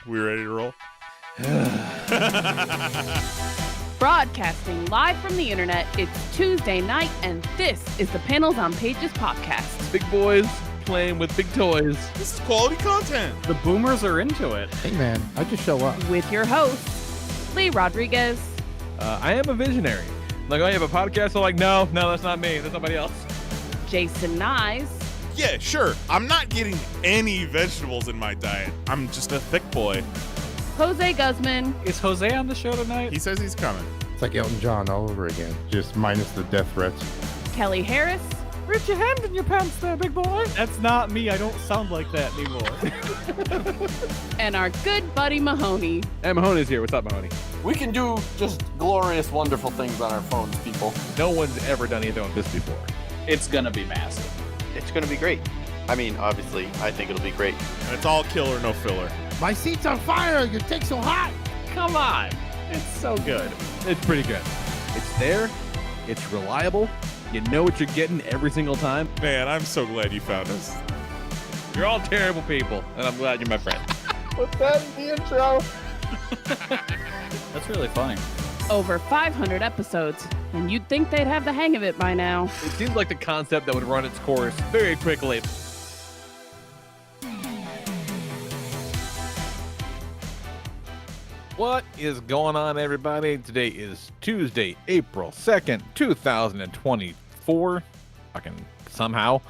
We ready to roll? Broadcasting live from the internet, it's Tuesday night, and this is the Panels on Pages podcast. Big boys playing with big toys. This is quality content. The boomers are into it. Hey man, I just show up. With your hosts, Lee Rodriguez. I am a visionary. Like, oh, you have a podcast? I'm like, no, that's not me. That's somebody else. Jason Nyes. Yeah, sure. I'm not getting any vegetables in my diet. I'm just a thick boy. Jose Guzman. Is Jose on the show tonight? He says he's coming. It's like Elton John all over again, just minus the death threats. Kelly Harris. Reach your hand in your pants there, big boy. That's not me. I don't sound like that anymore. And our good buddy Mahoney. Hey, Mahoney's here. What's up, Mahoney? We can do just glorious, wonderful things on our phones, people. No one's ever done anything like this before. It's gonna be massive. It's going to be great. I mean, obviously, I think it'll be great. And it's all killer, no filler. My seat's on fire! You take so hot! Come on. It's so good. It's pretty good. It's there. It's reliable. You know what you're getting every single time. Man, I'm so glad you found us. You're all terrible people, and I'm glad you're my friend. Put that in the intro. That's really funny. Over 500 episodes, and you'd think they'd have the hang of it by now. It seems like the concept that would run its course very quickly. What is going on, everybody? Today is Tuesday, April 2nd, 2024. Fucking somehow.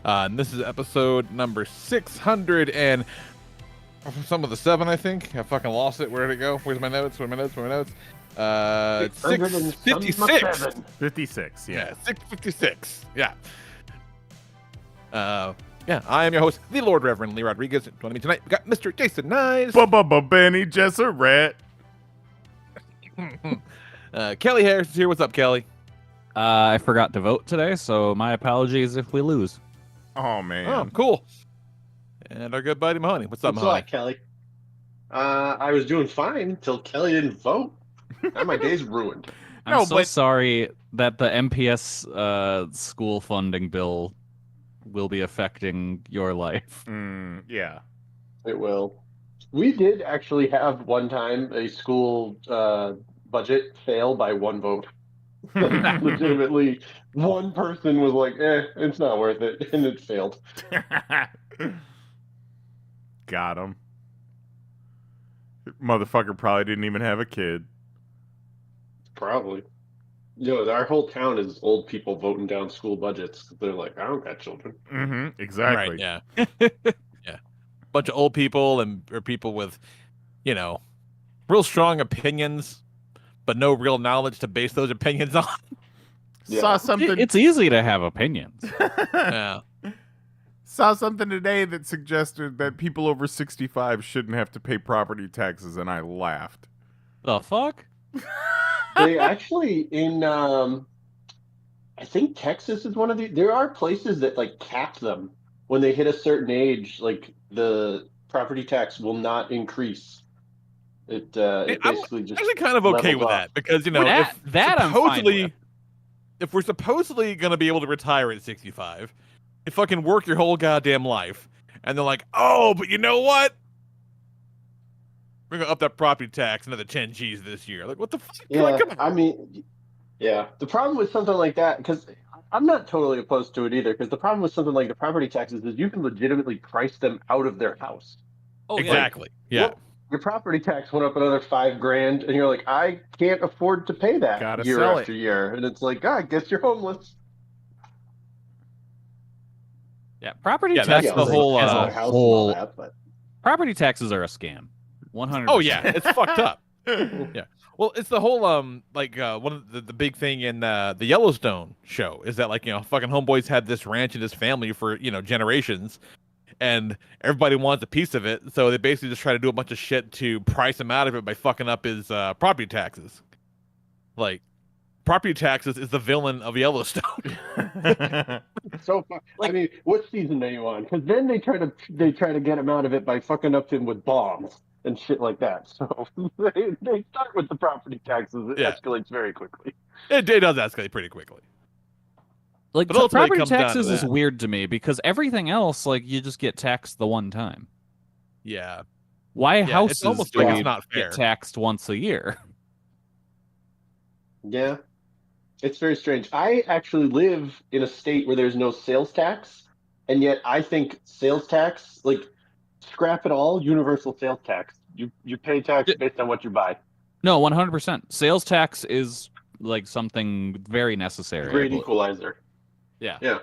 And this is episode number 600 and some of the 7, I think. I fucking lost it. Where did it go? Where's my notes? It's 656. 56, yeah. 656. Yeah. Yeah, I am your host, the Lord Reverend Lee Rodriguez. Joining me tonight, we got Mr. Jason Nyes. Benny Jesseret. Kelly Harris is here. What's up, Kelly? I forgot to vote today, so my apologies if we lose. Oh, man. Oh, cool. And our good buddy Mahoney. What's up, What's Mahoney? up, Kelly? I was doing fine until Kelly didn't vote. Now my day's ruined. I'm so sorry that the MPS school funding bill will be affecting your life. Yeah. It will. We did actually have one time a school budget fail by one vote. Legitimately, one person was like, it's not worth it, and it failed. Got him. Motherfucker probably didn't even have a kid. Probably. Our whole town is old people voting down school budgets. They're like, I don't got children. Mm-hmm. Exactly. Right, yeah. Yeah. Bunch of old people or people with, real strong opinions, but no real knowledge to base those opinions on. Yeah. Saw something. It's easy to have opinions. Yeah. Saw something today that suggested that people over 65 shouldn't have to pay property taxes, and I laughed. The fuck? They actually I think Texas is one of there are places that like cap them when they hit a certain age, like the property tax will not increase. It basically I'm just actually kind of okay levels with off. that because I'm fine with. if we're supposedly gonna be able to retire at 65, you fucking work your whole goddamn life, and they're like, oh, but you know what? We're gonna up that property tax another 10 G's this year. Like, what the fuck? Yeah, Come on. I mean, yeah. The problem with something like that, because I'm not totally opposed to it either, because the problem with something like the property taxes is you can legitimately price them out of their house. Oh, Exactly. Yeah. Well, your property tax went up another $5,000, and you're like, I can't afford to pay that Gotta year sell after year, and it's like, I guess you're homeless. Yeah, property Yeah, that's taxes the whole, as a house and all whole. that, but Property taxes are a scam. 100%. Oh yeah, it's fucked up. Yeah. Well, it's the whole one of the big thing in the Yellowstone show is that fucking homeboys had this ranch and his family for generations, and everybody wants a piece of it, so they basically just try to do a bunch of shit to price him out of it by fucking up his property taxes. Like, property taxes is the villain of Yellowstone. so I mean, what season are you on? Because then they try to get him out of it by fucking up him with bombs and shit like that. So they start with the property taxes. It escalates very quickly. It does escalate pretty quickly. Like, But ultimately it property comes down to taxes is that. weird to me because everything else, like, you just get taxed the one time. Yeah. Why it's houses almost do like we it's not fair. get taxed once a year? Yeah, it's very strange. I actually live in a state where there's no sales tax, and yet I think sales tax, like, scrap it all, universal sales tax. You pay tax Yeah. based on what you buy. No, 100%. Sales tax is like something very necessary. I Great believe. equalizer. Yeah. Yeah.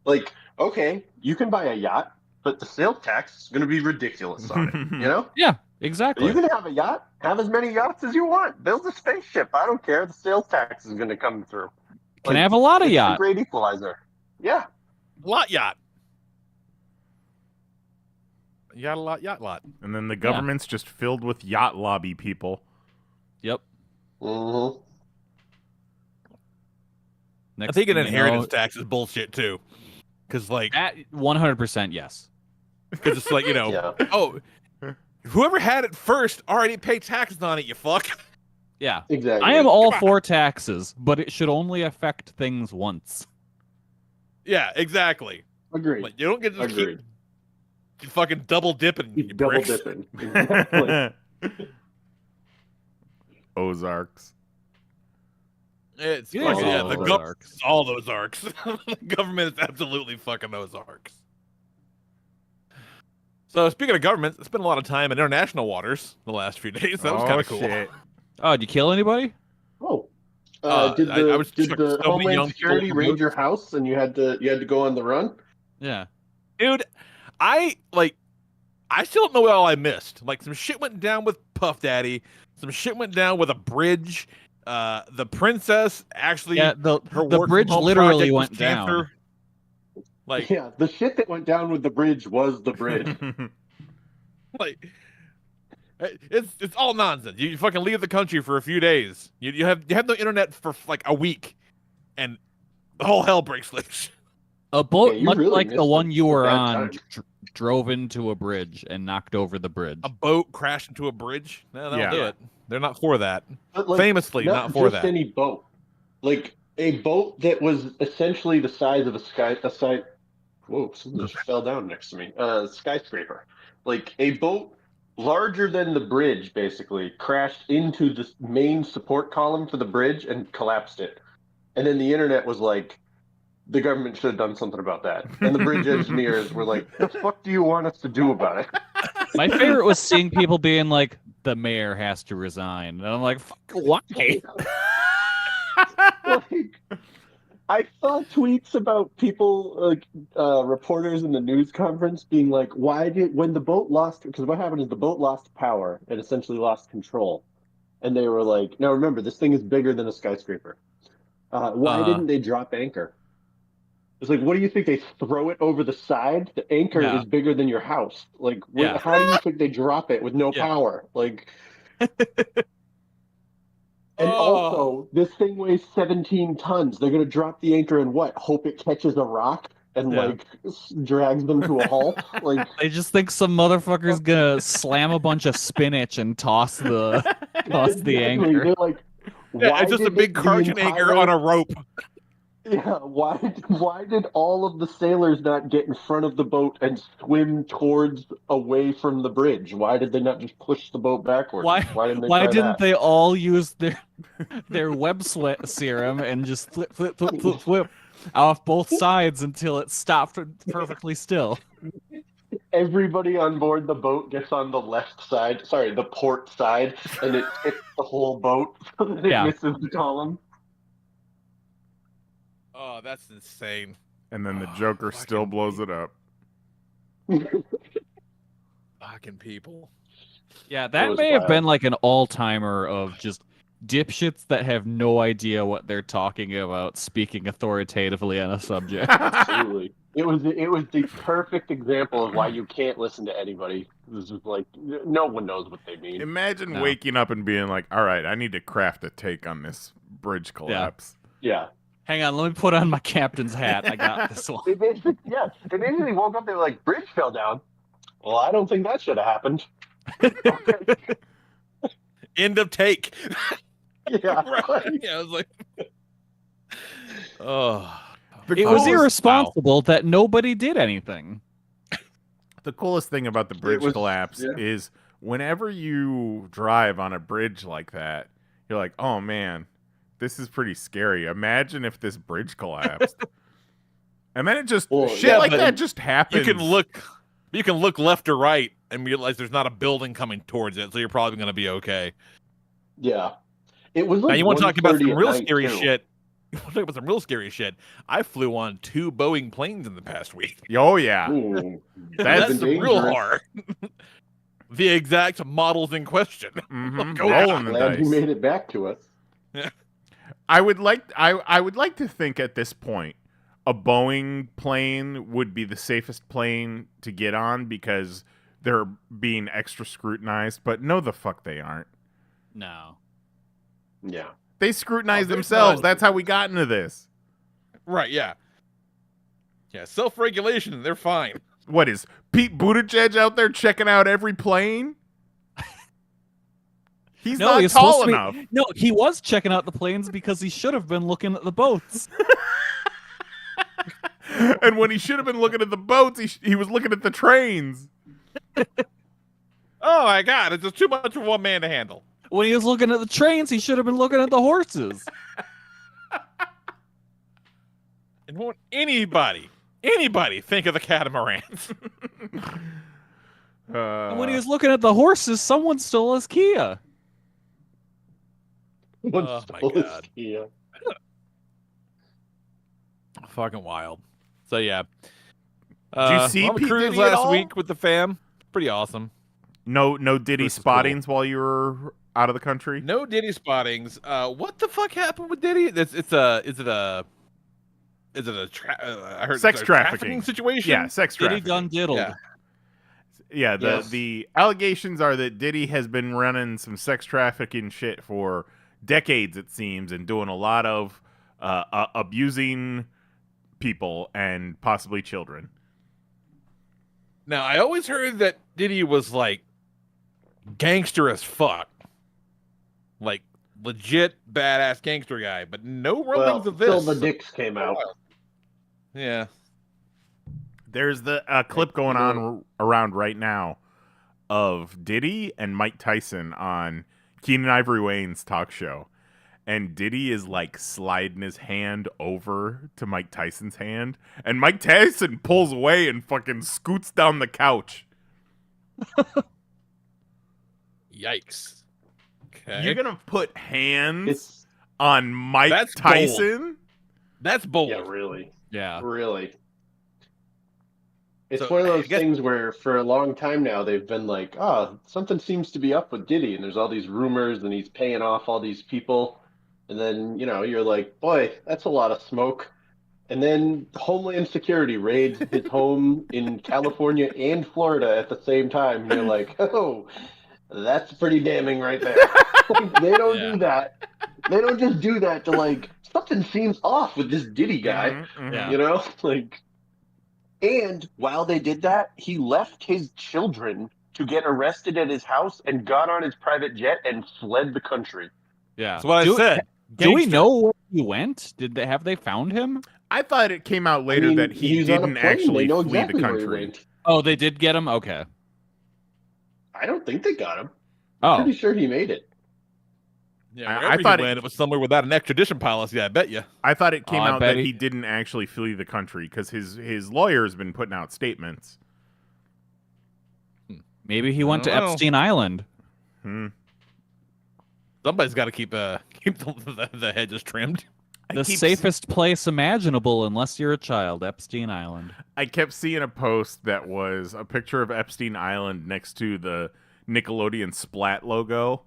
Like, okay, you can buy a yacht, but the sales tax is going to be ridiculous on it. You know? Yeah, exactly. You can have a yacht, have as many yachts as you want, build a spaceship. I don't care. The sales tax is going to come through. Can have a lot of it's yacht. a great equalizer. Yeah. Lot yacht. Yacht lot, yacht lot. And then the government's just filled with yacht lobby people. Yep. Mm-hmm. I think an inheritance tax is bullshit too. Because, like, 100% yes. because it's like, Yeah. oh, whoever had it first already paid taxes on it, you fuck. Yeah. Exactly. I am all for taxes, but it should only affect things once. Yeah, exactly. Agreed. Like, you don't get to Agreed. keep fucking double dipping. You Keep double bricks. dipping. Exactly. Ozarks. It's It is fucking, all the those government, arcs. all those arcs. The government is absolutely fucking those arcs. So speaking of government, it's been a lot of time in international waters the last few days. That was kind of cool. Shit. Oh, did you kill anybody? Oh. I was Did shook the so many young Homeland Security people raid your house and you had to go on the run? Yeah. Dude, I still don't know what all I missed. Like, some shit went down with Puff Daddy. Some shit went down with a bridge. The princess actually, Yeah, the work bridge from home literally project went was down. cancer. Like, Yeah, the shit that went down with the bridge was the bridge. like, it's all nonsense. You fucking leave the country for a few days. You have no internet for like a week, and the whole hell breaks loose. A boat, Yeah, you much really like missed the one you were bad on, time. drove into a bridge and knocked over the bridge. A boat crashed into a bridge. No, that'll Yeah. do it. They're not for that. But, like, Famously, not for just that. any boat. Like a boat that was essentially the size of whoa, something just fell down next to me. Skyscraper. Like a boat larger than the bridge basically crashed into the main support column for the bridge and collapsed it. And then the internet was like, the government should have done something about that. And the bridge engineers were like, the fuck do you want us to do about it? My favorite was seeing people being like, the mayor has to resign. And I'm like, fuck, why? Like, I saw tweets about people, like reporters in the news conference, being like, when the boat lost, because what happened is the boat lost power and essentially lost control. And they were like, now remember, this thing is bigger than a skyscraper. Why didn't they drop anchor? It's like, what do you think? They throw it over the side? The anchor Yeah. is bigger than your house. Like, Yeah. how do you think they drop it with no Yeah. power? Like, and also, this thing weighs 17 tons. They're gonna drop the anchor and what? Hope it catches a rock and Yeah. like drags them to a halt. Like, They just think some motherfucker's gonna slam a bunch of spinach and toss the exactly. anchor. They're like, Yeah, why it's just a did big the cartoon anchor entire- on a rope. Yeah, why did all of the sailors not get in front of the boat and swim towards away from the bridge? Why did they not just push the boat backwards? Why didn't they Why try didn't that? they all use their web slit serum and just flip off both sides until it stopped perfectly still? Everybody on board the boat gets on the left side, sorry, the port side, and it hits the whole boat so that it Yeah. misses the column. Oh, that's insane. And then the Oh, Joker fucking still blows it up. Fucking people. Yeah, That that was may have wild. been like an all-timer of just dipshits that have no idea what they're talking about speaking authoritatively on a subject. Absolutely. It was the perfect example of why you can't listen to anybody. This is like, no one knows what they mean. Imagine No. waking up and being like, all right, I need to craft a take on this bridge collapse. Yeah. Hang on, let me put on my captain's hat. I got this one. They basically woke up, they were like, bridge fell down. Well, I don't think that should have happened. Okay. End of take. Yeah. Right. Yeah, I was like, oh. The It was coolest- irresponsible that nobody did anything. The coolest thing about the bridge was- collapse yeah. is whenever you drive on a bridge like that, you're like, oh man, this is pretty scary. Imagine if this bridge collapsed. And then it just shit yeah, like but that just happens. You can look left or right and realize there's not a building coming towards it, so you're probably going to be okay. Yeah. It was like Now you want to talk about some 1:30 at real night, scary too. shit? You want to talk about some real scary shit? I flew on 2 Boeing planes in the past week. Oh yeah. Ooh, That's been some real dangerous. horror. The exact models in question. Mm-hmm. Oh, Rolling the Glad you dice. made it back to us. I would like to think at this point a Boeing plane would be the safest plane to get on because they're being extra scrutinized, but no the fuck they aren't. No. Yeah. They scrutinize they're themselves. not. That's how we got into this. Right, yeah. Yeah, self-regulation, they're fine. What is Pete Buttigieg out there checking out every plane? He's not he's tall supposed to be- enough. No, he was checking out the planes because he should have been looking at the boats. And when he should have been looking at the boats, he was looking at the trains. Oh my god, it's just too much for one man to handle. When he was looking at the trains, he should have been looking at the horses. And won't anybody think of the catamarans? And when he was looking at the horses, someone stole his Kia. Oh, my God. Yeah. Fucking wild. So yeah. Did you see on a Pete cruise Diddy at last all? week with the fam? Pretty awesome. No Diddy This is cool. spottings while you were out of the country? No Diddy spottings. What the fuck happened with Diddy? I heard Sex it's a trafficking situation. Yeah, sex Diddy trafficking. done diddled. Yeah. Yeah, Yes. the allegations are that Diddy has been running some sex trafficking shit for decades, it seems, and doing a lot of abusing people and possibly children. Now I always heard that Diddy was like gangster as fuck, like legit badass gangster guy, but no rumblings Well, of this. Phil the Dicks came out. Yeah. There's the clip going on around right now of Diddy and Mike Tyson on Keenan Ivory Wayne's talk show. And Diddy is like sliding his hand over to Mike Tyson's hand. And Mike Tyson pulls away and fucking scoots down the couch. Yikes. Okay. You're going to put hands It's on Mike That's bold. Tyson? That's bold. yeah, really, Yeah. really. It's So, one of I those guess- things where, for a long time now, they've been like, "Oh, something seems to be up with Diddy," and there's all these rumors, and he's paying off all these people, and then you're like, "Boy, that's a lot of smoke." And then Homeland Security raids his home in California and Florida at the same time, and you're like, "Oh, that's pretty damning right there." They don't Yeah. do that. They don't just do that to like something seems off with this Diddy guy. Mhm, mhm. Yeah. Like, and while they did that, he left his children to get arrested at his house and got on his private jet and fled the country. Yeah. That's what I said. Do we Gangster. know where he went? Have they found him? I thought it came out later I mean, that he was on a didn't plane. actually They know flee exactly the where he country. went. Oh, they did get him? Okay. I don't think they got him. Oh. Pretty sure he made it. Yeah, I wherever he thought went, it was somewhere without an extradition policy. I bet you. I thought it came I out bet that he- he didn't actually flee the country because his lawyer's been putting out statements. Maybe he went to I don't know. Epstein Island. Hmm. Somebody's got to keep the hedges trimmed. I The keep- safest place imaginable unless you're a child, Epstein Island. I kept seeing a post that was a picture of Epstein Island next to the Nickelodeon Splat logo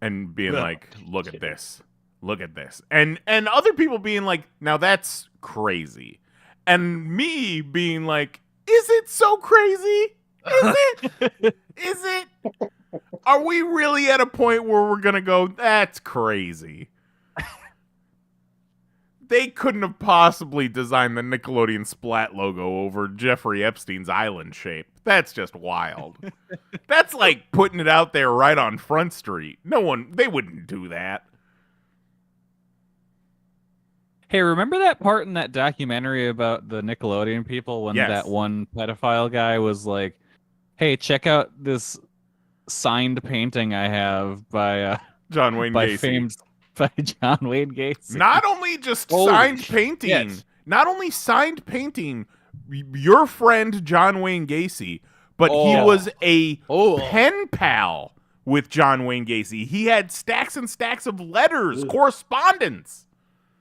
and being Yeah. like, look at this. Look at this. And other people being like, now that's crazy. And me being like, is it so crazy? Is it? Is it? Are we really at a point where we're going to go, that's crazy? They couldn't have possibly designed the Nickelodeon Splat logo over Jeffrey Epstein's island shape. That's just wild. That's like putting it out there right on Front Street. They wouldn't do that. Hey, remember that part in that documentary about the Nickelodeon people when Yes. that one pedophile guy was like, hey, check out this signed painting I have by John Wayne by Gacy. famed by John Wayne Gacy. Not only just Holy signed shit, painting, yes. not only signed painting your friend John Wayne Gacy, but he Oh. was a Oh. pen pal with John Wayne Gacy. He had stacks and stacks of letters, correspondence.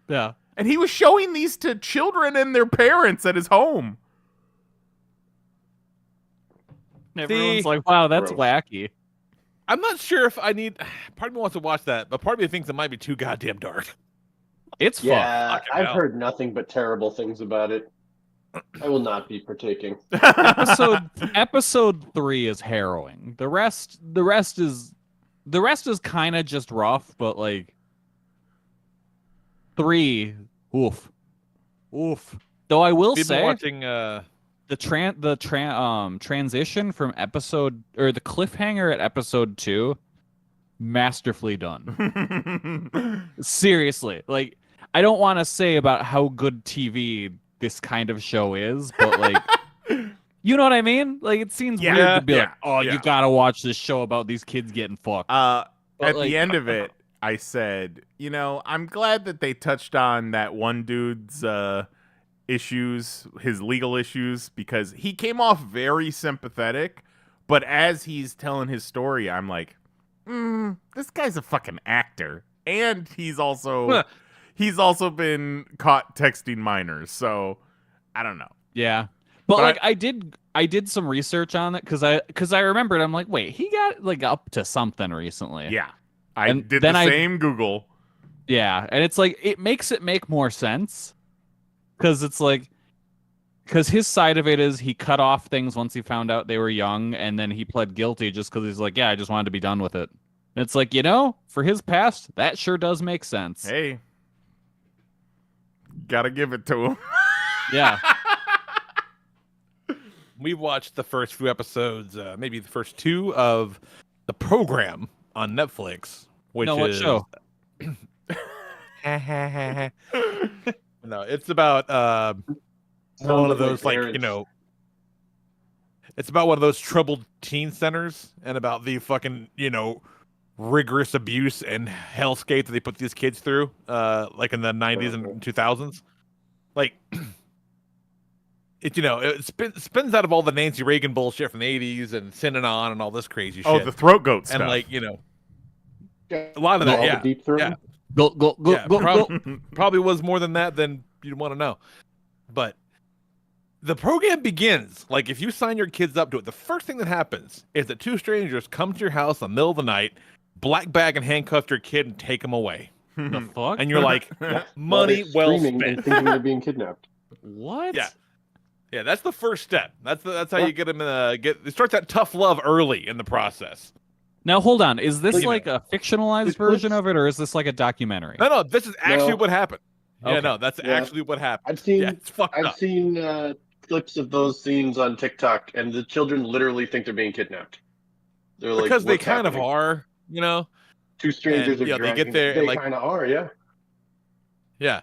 Yeah. And he was showing these to children and their parents at his home. Everyone's like, wow, that's Gross. wacky. I'm not sure if I need. Part of me wants to watch that, but part of me thinks it might be too goddamn dark. It's fun. Yeah, Fucking I've hell. heard nothing but terrible things about it. I will not be partaking. Episode 3 is harrowing. The rest is kind of just rough, but like 3, oof. Though I will We've say been watching. the transition from episode, or the cliffhanger at episode 2, masterfully done. Seriously, like, I don't want to say about how good TV this kind of show is, but like, you know what I mean? Like, it seems Yeah, weird to be yeah, like, oh, yeah. you gotta watch this show about these kids getting fucked. At like- the end of it, I said, I'm glad that they touched on that one dude's issues, his legal issues, because he came off very sympathetic, but as he's telling his story, I'm like, this guy's a fucking actor, and he's also been caught texting minors, so I don't know. Yeah. But But like I did some research on it because I remembered. I'm like, wait, he got like up to something recently. Yeah, I And did then the I- same Google. Yeah, and it's like it makes it make more sense because it's like because his side of it is he cut off things once he found out they were young, and then he pled guilty just because he's like, yeah, I just wanted to be done with it. And it's like, for his past, that sure does make sense. Hey, gotta give it to him. Yeah. We've watched the first few episodes, maybe the first 2 of the program on Netflix, which No, what is show? No, it's about one of those like it's about one of those troubled teen centers and about the fucking rigorous abuse and hellscape that they put these kids through like in the 90s and 2000s. Like it spins out of all the Nancy Reagan bullshit from the 80s and Synanon and all this crazy shit. Oh, the throat goat stuff. and like a lot of that, all yeah. the deep throat. Yeah. Go. Yeah, probably was more than that than you'd want to know. But the program begins, like if you sign your kids up to it, the first thing that happens is that 2 strangers come to your house in the middle of the night, black bag and handcuff your kid and take him away. The fuck? And you're like, While money they're well screaming and spent. thinking they're being kidnapped. What? Yeah. Yeah, that's the first step. That's how you get them it starts that tough love early in the process. Now hold on. Is this Like, like a fictionalized version of it, or is this like a documentary? No, this is actually No. what happened. Yeah, Okay. no, that's Yeah. actually what happened. I've seen Yeah, it's fucked I've up. seen clips of those scenes on TikTok, and the children literally think they're being kidnapped. They're like, Because they "What's kind happening?" of are, 2 strangers and, are they get dragging. there, They and, like, kind of are, yeah. Yeah.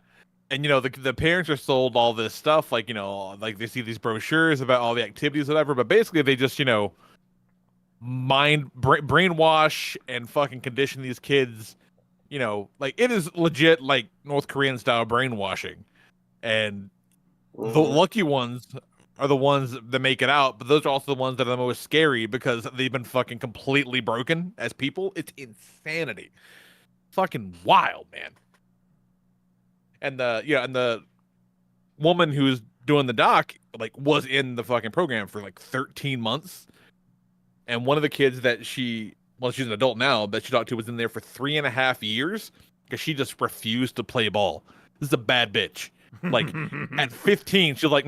And the parents are sold all this stuff, like they see these brochures about all the activities, whatever. But basically, they just brainwash and fucking condition these kids. Like it is legit like North Korean style brainwashing, and the lucky ones are the ones that make it out. But those are also the ones that are the most scary because they've been fucking completely broken as people. It's insanity, fucking wild, man. And the woman who's doing the doc was in the fucking program for 13 months. And one of the kids that she's an adult now, that she talked to was in there for 3.5 years because she just refused to play ball. This is a bad bitch. Like at 15, she's like,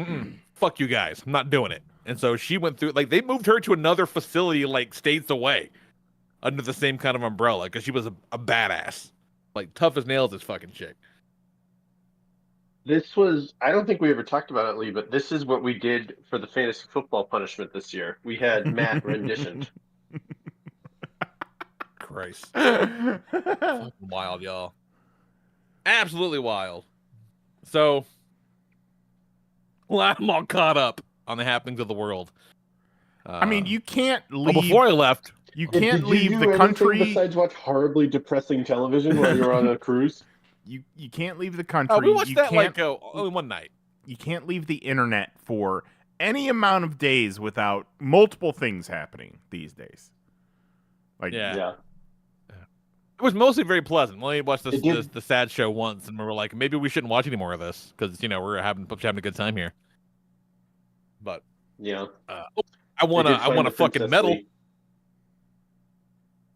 fuck you guys. I'm not doing it. And so she went through, they moved her to another facility states away under the same kind of umbrella because she was a badass. Tough as nails, this fucking chick. This was, I don't think we ever talked about it, Lee, but this is what we did for the fantasy football punishment this year. We had Matt renditioned. Christ. Fucking wild, y'all. Absolutely wild. So, I'm all caught up on the happenings of the world. I mean, you can't well, leave. before I left, You Did can't you leave do the anything country. besides watch horribly depressing television while you were on a cruise? You can't leave the country. We watched you that can't, only one night. You can't leave the internet for any amount of days without multiple things happening these days. Like Yeah. It was mostly very pleasant. We only watched the sad show once, and we were like, maybe we shouldn't watch any more of this because we're having a good time here. But yeah, I want a fucking medal.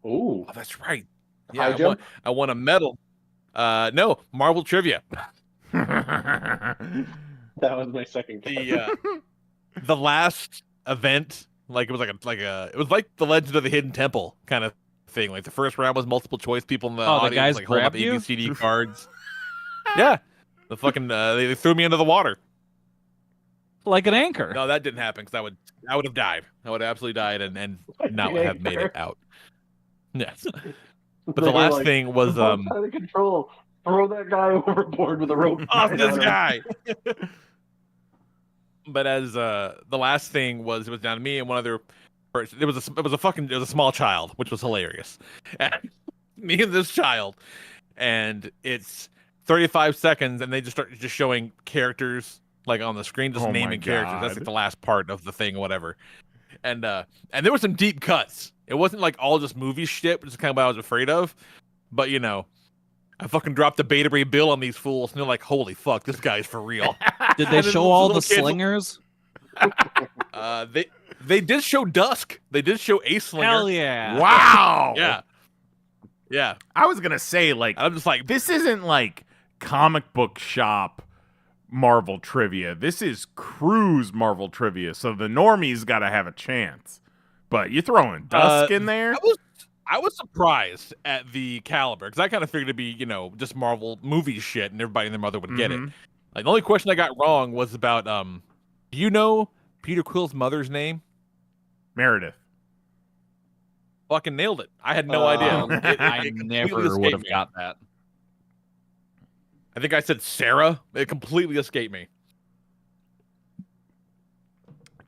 Ooh, Oh, that's right. high Yeah, jump. I want a medal. No, Marvel trivia. That was my second guess. The last event, like it was it was like the Legend of the Hidden Temple kind of thing. Like the first round was multiple choice. People in the audience the guys like hold up grabbed you? ABCD cards. Yeah, the fucking they threw me into the water. Like an anchor. No, that didn't happen because I would have died. I would have absolutely died and not have made it out. Yes. But the last thing was out of control. Throw that guy overboard with a rope. Off this guy. But as the last thing was, it was down to me and one other person. It was a small child, which was hilarious. And me and this child, and it's 35 seconds, and they just start showing characters like on the screen, just naming characters. That's like the last part of the thing, whatever. And there were some deep cuts. It wasn't like all just movie shit, which is kind of what I was afraid of. But I fucking dropped the Beta Ray bill on these fools, and they're like, "Holy fuck, this guy's for real." Did they show all the slingers? They did show Dusk. They did show a slinger. Hell yeah! Wow. Yeah. I was gonna say, like, I'm just like, this isn't like comic book shop Marvel trivia. This is cruise Marvel trivia. So the normies got to have a chance. But you're throwing Dusk in there. I was surprised at the caliber because I kind of figured it'd be just Marvel movie shit and everybody and their mother would get it. Like the only question I got wrong was about do you know Peter Quill's mother's name? Meredith. Fucking nailed it. I had no idea. I never would have got that. I think I said Sarah. It completely escaped me.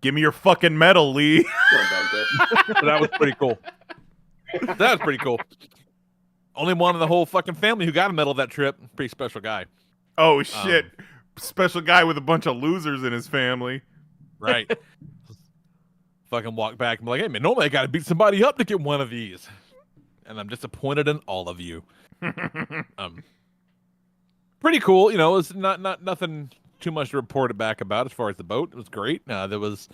Give me your fucking medal, Lee. But that was pretty cool. That was pretty cool. Only one in the whole fucking family who got a medal that trip. Pretty special guy. Oh, shit. Special guy with a bunch of losers in his family. Right. Fucking walk back and be like, hey, man, normally I got to beat somebody up to get one of these. And I'm disappointed in all of you. Pretty cool. It's not nothing too much to report back about as far as the boat. It was great. There was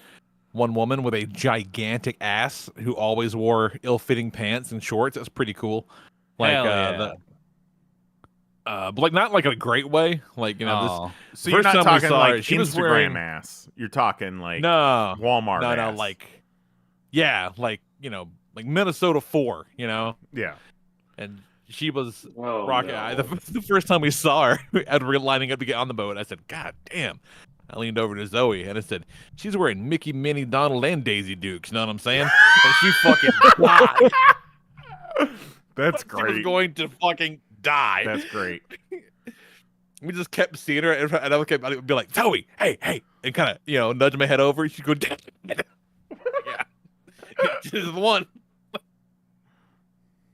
one woman with a gigantic ass who always wore ill-fitting pants and shorts. That's pretty cool. Like, hell yeah. But like not like a great way. Like So this. you're not talking like her, she was Instagram wearing, ass. You're talking like no Walmart. No, ass. like like Minnesota 4. Yeah. And she was Oh, rocking. no. The first time we saw her, as we were lining up to get on the boat, I said, "God damn." I leaned over to Zoe and I said, "She's wearing Mickey, Minnie, Donald, and Daisy Dukes." You know what I'm saying? And she fucking died. That's She great. was going to fucking die. That's great. We just kept seeing her, and I would be like, "Zoe, hey," and kind of nudge my head over. She'd go, "Yeah, she's the one."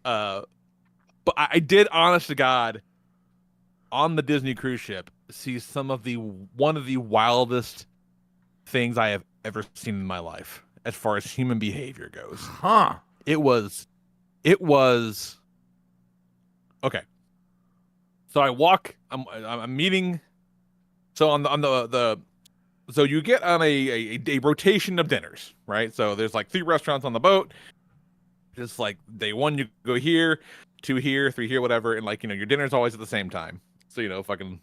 But I did, honest to God, on the Disney cruise ship, see one of the wildest things I have ever seen in my life as far as human behavior goes. Huh. It was okay. So I walk. I'm meeting. So on the so you get on a rotation of dinners, right? So there's like 3 restaurants on the boat. It's like day 1 you go here, 2 here, 3 here, whatever, and like your dinner's always at the same time. So fucking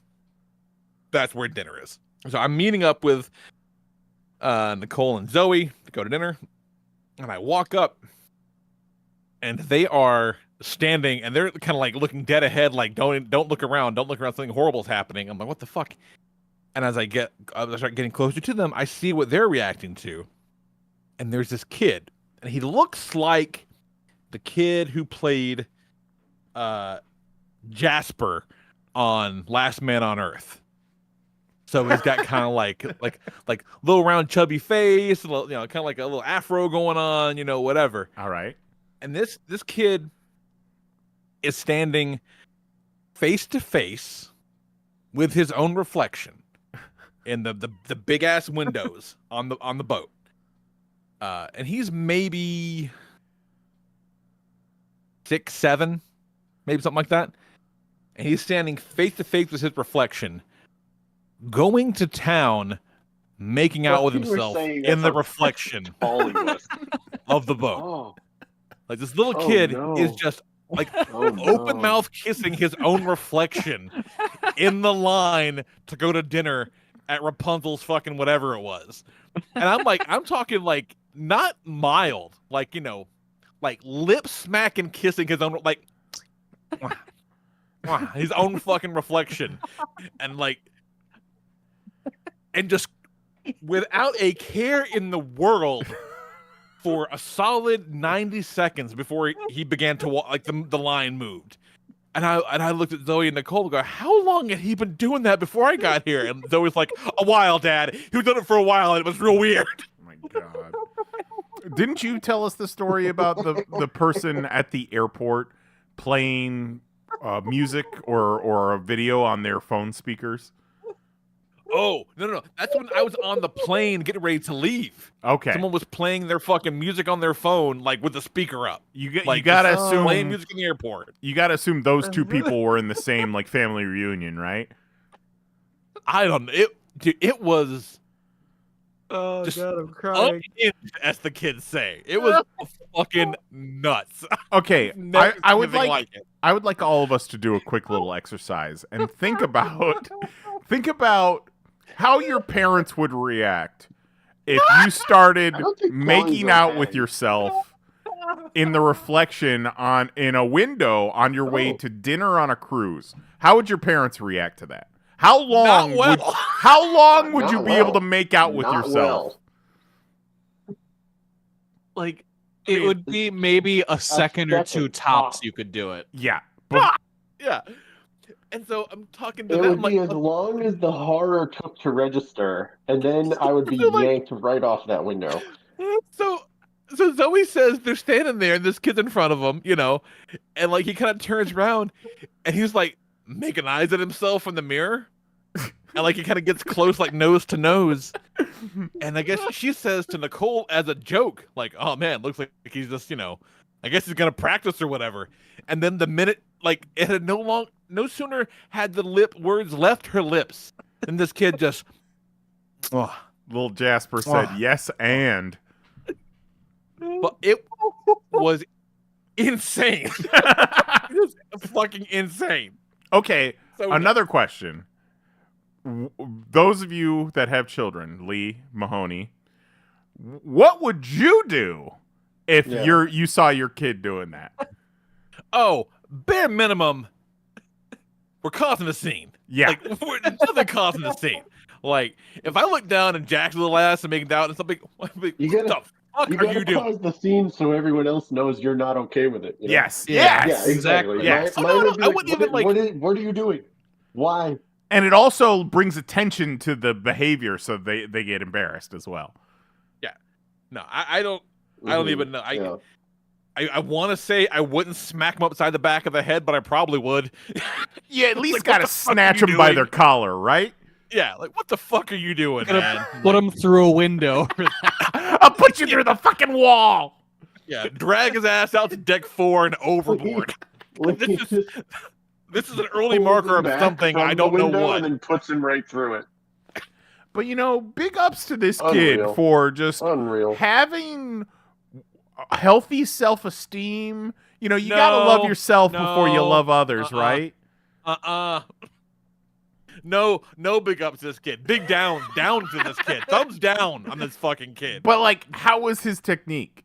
that's where dinner is. So I'm meeting up with Nicole and Zoe to go to dinner, and I walk up, and they are standing, and they're kind of like looking dead ahead, like don't look around, something horrible is happening. I'm like, what the fuck? And as I start getting closer to them, I see what they're reacting to, and there's this kid, and he looks like the kid who played Jasper on Last Man on Earth. So he's got kind of like little round chubby face, kind of like a little afro going on, whatever. All right. And this kid is standing face to face with his own reflection in the big ass windows on the boat. And he's maybe 6, 7, maybe something like that. And he's standing face to face with his reflection, going to town, making out with himself in the reflection of the boat. Oh, Like this little kid no. is just like no. open mouth kissing his own reflection in the line to go to dinner at Rapunzel's fucking whatever it was. And I'm talking like not mild, like, you know, like lip smacking kissing his own, like his own fucking reflection. And like, and just without a care in the world for a solid 90 seconds before he began to walk, like the line moved. And I looked at Zoe and Nicole and go, how long had he been doing that before I got here? And Zoe's like, a while, Dad. He was doing it for a while and it was real weird. Oh my God. Didn't you tell us the story about the person at the airport playing music or a video on their phone speakers? Oh, no. That's when I was on the plane getting ready to leave. Okay. Someone was playing their fucking music on their phone, like with the speaker up. You Like, gotta just assume playing music in the airport. You gotta assume those two people were in the same like family reunion, right? I don't know. It was Oh just God, I'm crying. unhinged, as the kids say. It was fucking nuts. Okay, Never seen I would anything like it. I would like all of us to do a quick little exercise and think about how your parents would react if you started I don't think making Chloe's out okay. with yourself in the reflection in a window on your way to dinner on a cruise. How would your parents react to that? How long Not well. would you Not be able to well. make out with Not yourself? well. Like it would be maybe a second or two second tops. top. You could do it. Yeah. But Yeah. And so I'm talking to It them would be like, as long as the horror took to register, and then I would be So, like- yanked right off that window. So Zoe says they're standing there and this kid's in front of them, you know, and like he kind of turns around and he's like making eyes at himself in the mirror. And like he kind of gets close, like nose to nose. And I guess she says to Nicole as a joke, like, oh man, looks like he's just, you know, I guess he's gonna practice or whatever. And then the minute, like, it had no sooner had the words left her lips than this kid just, oh. little Jasper said yes and. But it was insane. It was fucking insane. Okay, So another question. Those of you that have children, Lee, Mahoney, what would you do if you saw your kid doing that? Oh, bare minimum, we're causing a scene. Yeah. Like, we're nothing causing a scene. Like, if I look down and Jack's little ass and making out and something, what the fuck You are gotta you doing? cause the scene so everyone else knows you're not okay with it. You know? Yes. Yeah. Yes. Yeah, exactly. Yes. Mine Oh, no, would be I wouldn't even, like- what are you doing? Why? And it also brings attention to the behavior so they get embarrassed as well. No, I don't even know. Yeah. I want to say I wouldn't smack him upside the back of the head, but I probably would. You at least Like, got what to the fuck are snatch you them by doing? their collar, right? Yeah, like, what the fuck are you doing, man? Put him through a window. For that. I'll put you through the fucking wall. Yeah, drag his ass out to deck 4 and overboard. This is an early marker of something. I don't know what. And then puts him right through it. But, you know, big ups to this Unreal. kid for just Unreal. having healthy self-esteem. You know, you gotta love yourself before you love others, right? No big ups to this kid. Big down to this kid. Thumbs down on this fucking kid. But, like, how was his technique?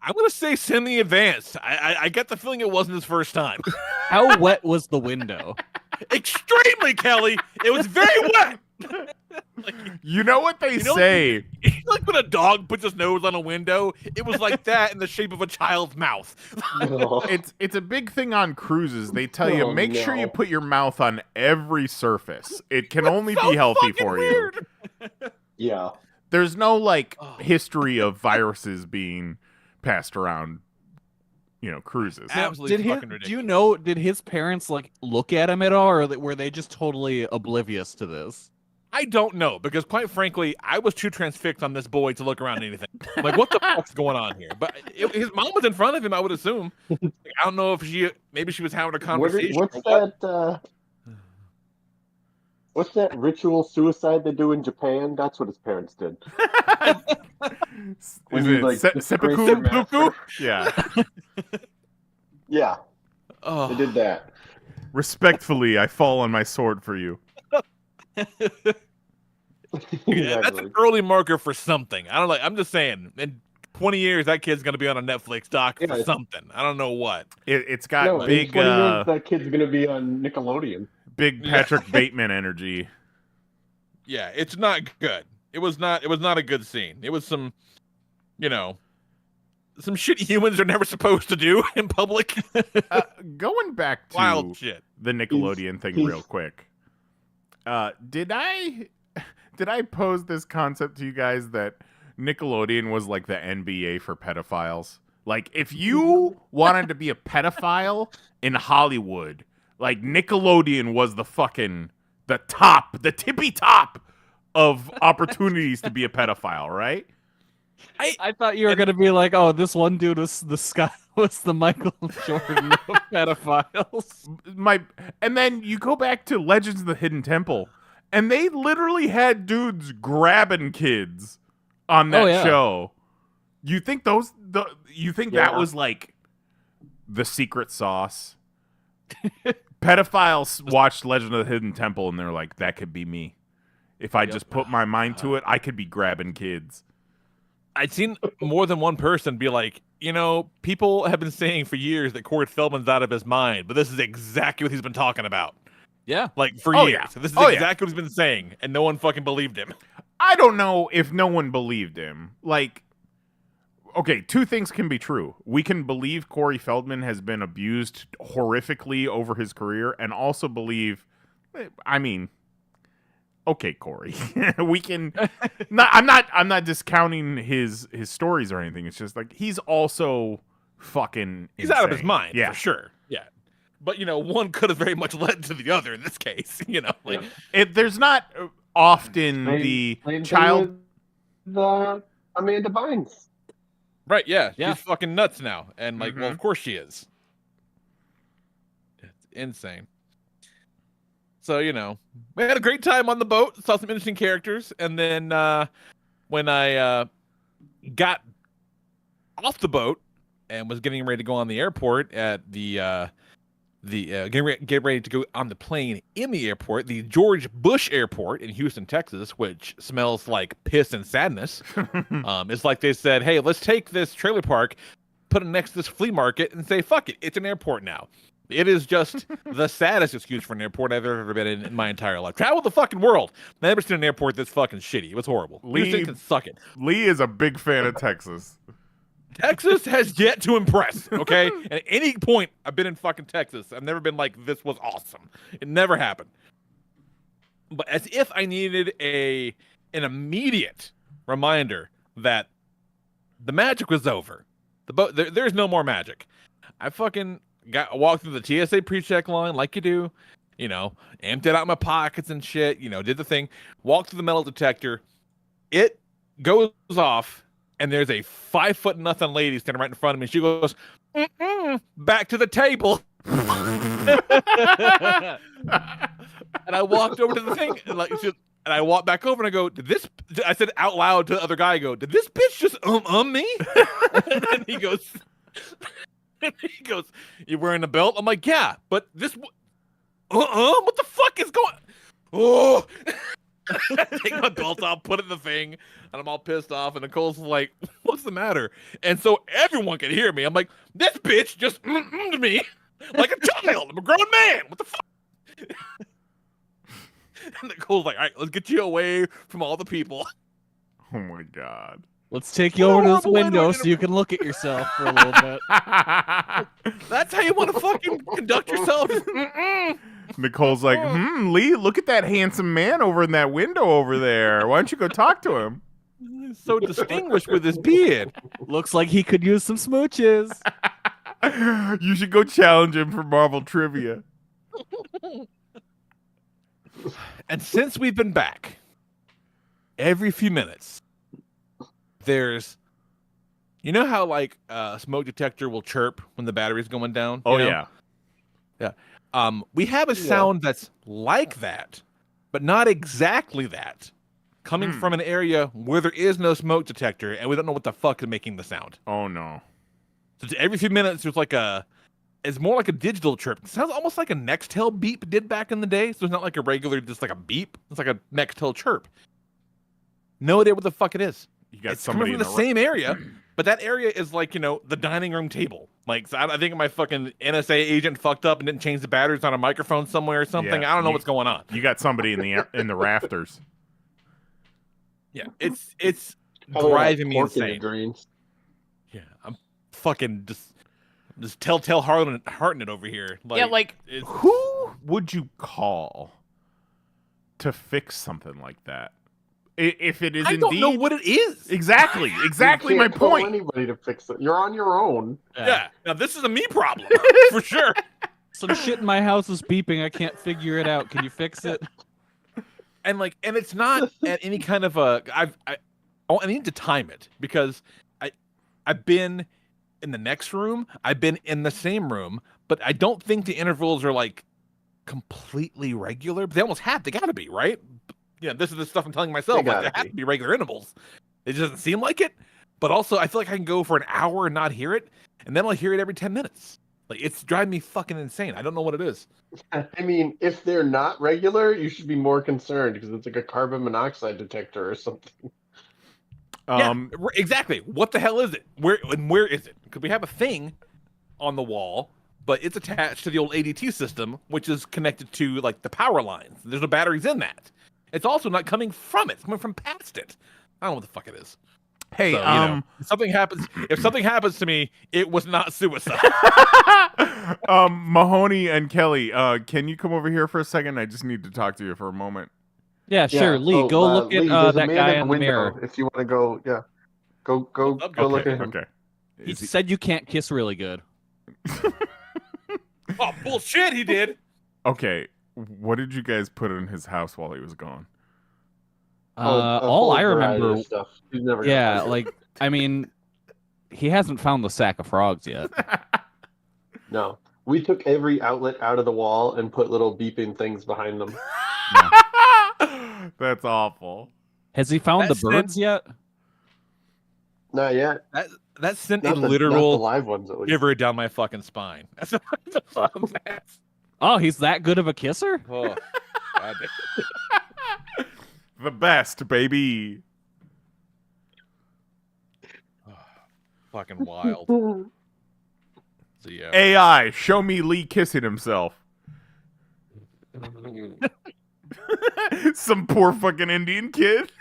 I'm gonna say semi-advanced. I get the feeling it wasn't his first time. How wet was the window? Extremely, Kelly. It was very wet. Like, You know what they You know- say? like when a dog puts his nose on a window, it was like that in the shape of a child's mouth. It's a big thing on cruises. They tell you, Oh, make sure you no. put your mouth on every surface. It can only be So healthy fucking for weird. you. Yeah. There's no like history of viruses being passed around, cruises. Absolutely fucking ridiculous. Do you know, did his parents like look at him at all, or were they just totally oblivious to this? I don't know, because quite frankly, I was too transfixed on this boy to look around at anything. Like, what the fuck's going on here? But his mom was in front of him, I would assume. Like, I don't know if maybe she was having a conversation. What's that ritual suicide they do in Japan? That's what his parents did. Is it seppuku? Yeah. Yeah. Oh. They did that. Respectfully, I fall on my sword for you. Yeah, that's an early marker for something. I don't know. I'm just saying, in 20 years, that kid's gonna be on a Netflix doc for something. I don't know what. It's got big. In 20 years, that kid's gonna be on Nickelodeon. Big Patrick Bateman energy. Yeah, it's not good. It was not a good scene. It was some shit humans are never supposed to do in public. Going back to wild shit. The Nickelodeon thing real quick. Did I pose this concept to you guys that Nickelodeon was like the NBA for pedophiles? Like, if you wanted to be a pedophile in Hollywood, like, Nickelodeon was the tippy top of opportunities to be a pedophile, right? I thought you were gonna be like, oh, this one dude was the Michael Jordan of pedophiles. And then you go back to Legends of the Hidden Temple, and they literally had dudes grabbing kids on that show. You think that was like the secret sauce? Pedophiles watched Legend of the Hidden Temple, and they're like, that could be me. If I just put my mind to it, I could be grabbing kids. I'd seen more than one person be like, people have been saying for years that Corey Feldman's out of his mind, but this is exactly what he's been talking about. Yeah. Like, for years. Yeah. This is exactly what he's been saying, and no one fucking believed him. I don't know if no one believed him. Like, okay, two things can be true. We can believe Corey Feldman has been abused horrifically over his career, and also believe, okay, Corey, we can. I'm not discounting his stories or anything. It's just like he's also fucking. He's insane. out of his mind, yeah, for sure. Yeah, but one could have very much led to the other in this case. There's not often the child. The Amanda Bynes. Right? Yeah, she's fucking nuts now, and well, of course she is. It's insane. So, we had a great time on the boat, saw some interesting characters, and then when I got off the boat and was getting ready to go on the airport at the get ready to go on the plane in the airport, the George Bush Airport in Houston, Texas, which smells like piss and sadness. It's like they said, hey, let's take this trailer park, put it next to this flea market, and say, fuck it, it's an airport now. It is just the saddest excuse for an airport I've ever been in my entire life. Travel the fucking world. Never seen an airport that's fucking shitty. It was horrible. Houston can suck it. Lee is a big fan of Texas. Texas has yet to impress, okay? At any point I've been in fucking Texas, I've never been like, this was awesome. It never happened. But as if I needed an immediate reminder that the magic was over. There's no more magic. I fucking walked through the TSA pre-check line like you do, emptied out my pockets and shit, did the thing, walked through the metal detector. It goes off, and there's a 5'0" lady standing right in front of me. She goes, back to the table. And I walked over to the thing, and I walked back over, and I go, I said out loud to the other guy, did this bitch just me? And he goes, you wearing a belt? I'm like, yeah, but this, what the fuck is going? Oh, I take my belt off, put it in the thing, and I'm all pissed off. And Nicole's like, what's the matter? And so everyone can hear me. I'm like, this bitch just to me like a child. I'm a grown man. What the fuck? And Nicole's like, all right, let's get you away from all the people. Oh my god. Let's take you over to this window so you can look at yourself for a little bit. That's how you want to fucking conduct yourself? Nicole's like, Lee, look at that handsome man over in that window over there. Why don't you go talk to him? He's so distinguished with his beard. Looks like he could use some smooches. You should go challenge him for Marvel trivia. And since we've been back, every few minutes, there's, you know how like a smoke detector will chirp when the battery's going down? Oh, you know? yeah. We have a sound that's like that, but not exactly that, coming from an area where there is no smoke detector, and we don't know what the fuck is making the sound. Oh, no. So every few minutes, there's like it's more like a digital chirp. It sounds almost like a Nextel beep did back in the day. So it's not like a regular, just like a beep. It's like a Nextel chirp. No idea what the fuck it is. You got It's somebody coming from the same area, but that area is like, the dining room table. Like, so I think my fucking NSA agent fucked up and didn't change the batteries on a microphone somewhere or something. Yeah, I don't know what's going on. You got somebody in the rafters. Yeah, it's Probably driving me pork in the insane. greens. Yeah, I'm fucking just telltale hearting it over here. Like, it's, Who would you call to fix something like that? If it is I indeed... don't know what it is. Exactly You my can't call point. anybody to fix it. You're on your own. Yeah. Now this is a me problem for sure. Some shit in my house is beeping. I can't figure it out. Can you fix it? And it's not at any kind of a. I need to time it because I've been in the next room. I've been in the same room, but I don't think the intervals are like completely regular. But they almost have. They got to be, right? Yeah, this is the stuff I'm telling myself. They Like, gotta there have to be regular intervals. It just doesn't seem like it. But also, I feel like I can go for an hour and not hear it, and then I'll hear it every 10 minutes. Like, it's driving me fucking insane. I don't know what it is. I mean, if they're not regular, you should be more concerned because it's like a carbon monoxide detector or something. Exactly. What the hell is it? Where is it? Because we have a thing on the wall, but it's attached to the old ADT system, which is connected to like the power lines. There's no batteries in that. It's also not coming from it. It's coming from past it. I don't know what the fuck it is. Hey, So, if something happens to me, it was not suicide. Mahoney and Kelly, can you come over here for a second? I just need to talk to you for a moment. Yeah, sure. Lee, go look Lee, at there's a that man guy in the in the window mirror. if you want to go. Yeah, go look at him. Okay. He said you can't kiss really good. Oh, bullshit, he did. Okay, what did you guys put in his house while he was gone? A All whole I variety remember, of stuff. He's never gonna yeah, find it. like, I mean, he hasn't found the sack of frogs yet. No, we took every outlet out of the wall and put little beeping things behind them. That's awful. Has he found That's the birds yet? Not yet. That sent Not a the literal live ones at least. shiver down my fucking spine. That's Oh, he's that good of a kisser? oh, God. The best, baby. Fucking wild. So yeah. AI, show me Lee kissing himself. Some poor fucking Indian kid.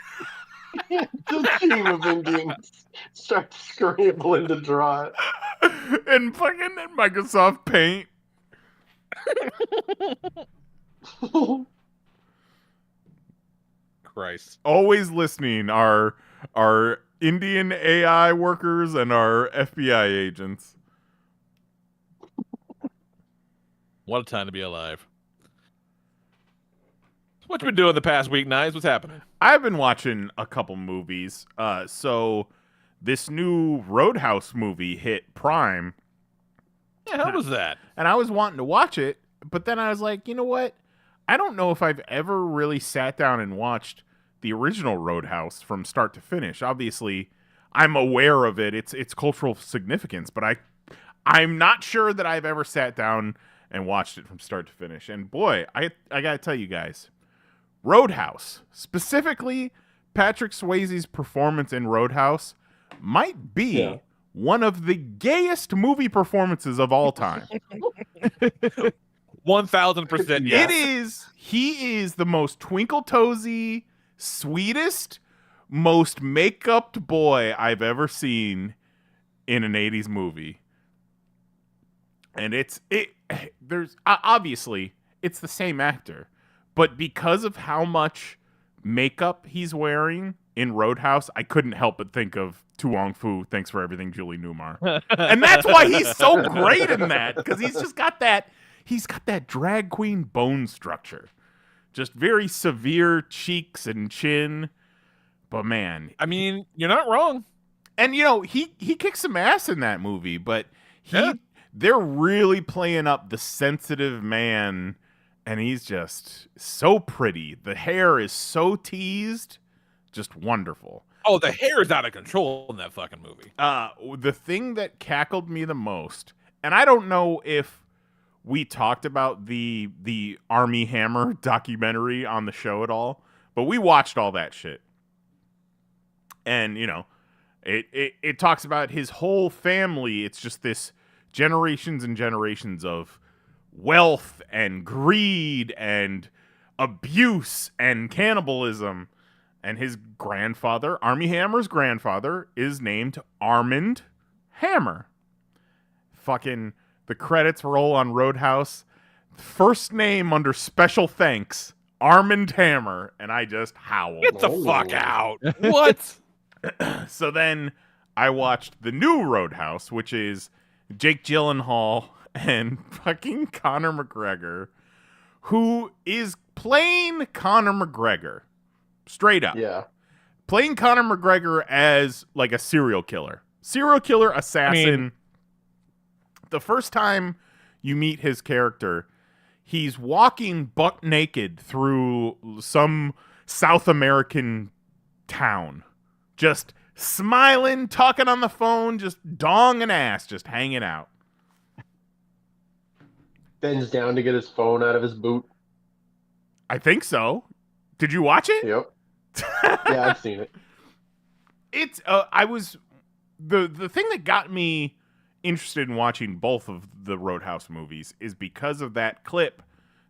The team of Indians start scrambling to draw it. And fucking Microsoft Paint. Christ. Always listening, our Indian AI workers and our FBI agents. What a time to be alive. What you been doing the past week, Knives? What's happening? I've been watching a couple movies. So this new Roadhouse movie hit Prime, Yeah, how was that? and I was wanting to watch it, but then I was like, you know what? I don't know if I've ever really sat down and watched the original Roadhouse from start to finish. Obviously, I'm aware of it. It's cultural significance, but I'm not sure that I've ever sat down and watched it from start to finish. And boy, I got to tell you guys, Roadhouse, specifically Patrick Swayze's performance in Roadhouse, might be one of the gayest movie performances of all time. 1,000% yes. It is. He is the most twinkle-toesy, sweetest, most make-upped boy I've ever seen in an 80s movie. And there's obviously it's the same actor, but because of how much makeup he's wearing in Roadhouse, I couldn't help but think of Tu Wong Fu, Thanks for Everything, Julie Newmar. And that's why he's so great in that, because he's just got that drag queen bone structure. Just very severe cheeks and chin. But man, I mean, you're not wrong. And he kicks some ass in that movie, but they're really playing up the sensitive man, and he's just so pretty. The hair is so teased, just wonderful. Oh, the hair is out of control in that fucking movie. The thing that cackled me the most, and I don't know if we talked about the Army Hammer documentary on the show at all, but we watched all that shit. And, it talks about his whole family. It's just this generations and generations of wealth and greed and abuse and cannibalism. And his grandfather, Armie Hammer's grandfather, is named Armand Hammer. Fucking the credits roll on Roadhouse. First name under special thanks, Armand Hammer. And I just howled. Get the fuck out. What? So then I watched the new Roadhouse, which is Jake Gyllenhaal and fucking Conor McGregor, who is playing Conor McGregor. Straight up. Yeah. Playing Conor McGregor as like a serial killer. Serial killer assassin. The first time you meet his character, he's walking buck naked through some South American town. Just smiling, talking on the phone, just dong and ass, just hanging out. Bends down to get his phone out of his boot. I think so. Did you watch it? Yep. Yeah, I've seen it. It's I was the thing that got me interested in watching both of the Roadhouse movies is because of that clip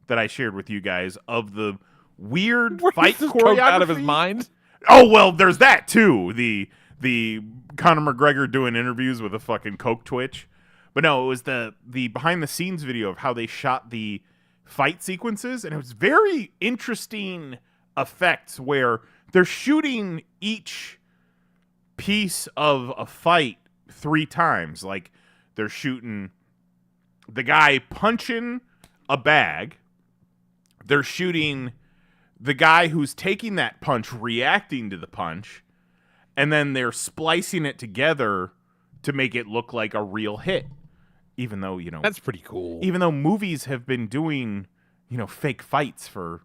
that I shared with you guys of the weird fight choreography out of his mind. Oh well, there's that too. The Conor McGregor doing interviews with a fucking coke twitch. But no, it was the behind the scenes video of how they shot the fight sequences, and it was very interesting effects where they're shooting each piece of a fight 3 times. Like they're shooting the guy punching a bag. They're shooting the guy who's taking that punch reacting to the punch, and then they're splicing it together to make it look like a real hit. Even though, that's pretty cool. Even though movies have been doing, fake fights for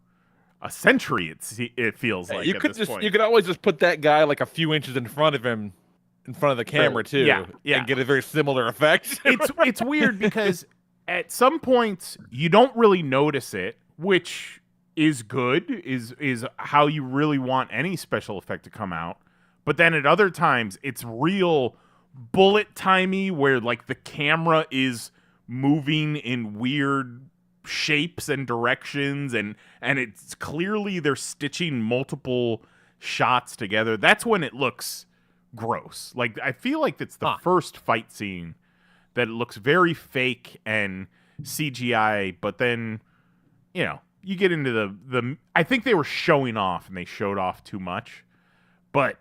a century, it feels like. You could always just put that guy like a few inches in front of him, in front of the camera too, and get a very similar effect. It's weird because at some points you don't really notice it, which is good, is how you really want any special effect to come out. But then at other times it's real bullet timey where like the camera is moving in weird shapes and directions, and it's clearly they're stitching multiple shots together. That's when it looks gross. Like I feel like it's the first fight scene that it looks very fake and CGI, but then you get into the I think they were showing off and they showed off too much. But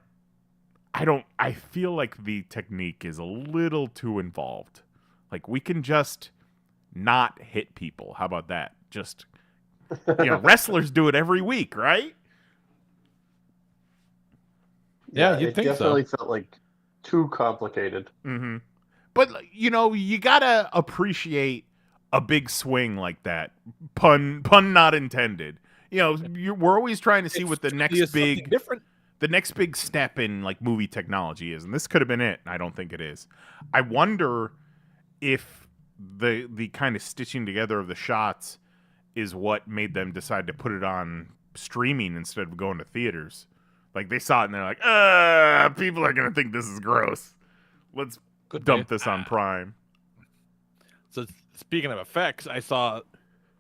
I feel like the technique is a little too involved. Like we can just not hit people. How about that? Just wrestlers do it every week, right? Yeah, you'd think so. It definitely felt like too complicated. Mm-hmm. But you gotta appreciate a big swing like that. Pun not intended. We're always trying to see what the next big step in like movie technology is, and this could have been it. I don't think it is. I wonder if the kind of stitching together of the shots is what made them decide to put it on streaming instead of going to theaters. Like they saw it and they're like, people are gonna think this is gross. Let's dump this on Prime. So speaking of effects, I saw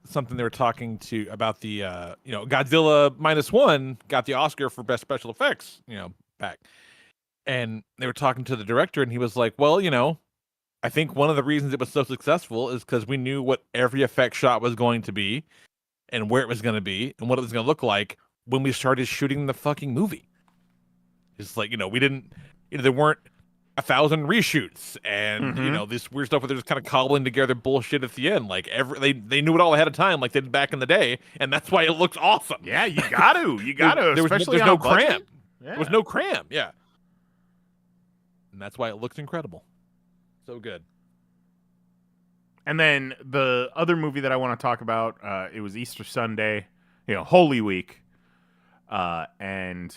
something they were talking about the Godzilla -1 got the Oscar for best special effects, back. And they were talking to the director and he was like, well, I think one of the reasons it was so successful is because we knew what every effect shot was going to be and where it was going to be and what it was going to look like when we started shooting the fucking movie. It's like, we didn't, there weren't 1,000 reshoots and this weird stuff where they're just kind of cobbling together bullshit at the end. Like they knew it all ahead of time, like they did back in the day, and that's why it looks awesome. Yeah, you got to, especially there's on no a budget. cram. Yeah. There was no cram, yeah, and that's why it looks incredible. So good. And then the other movie that I want to talk about, it was Easter Sunday, Holy Week, and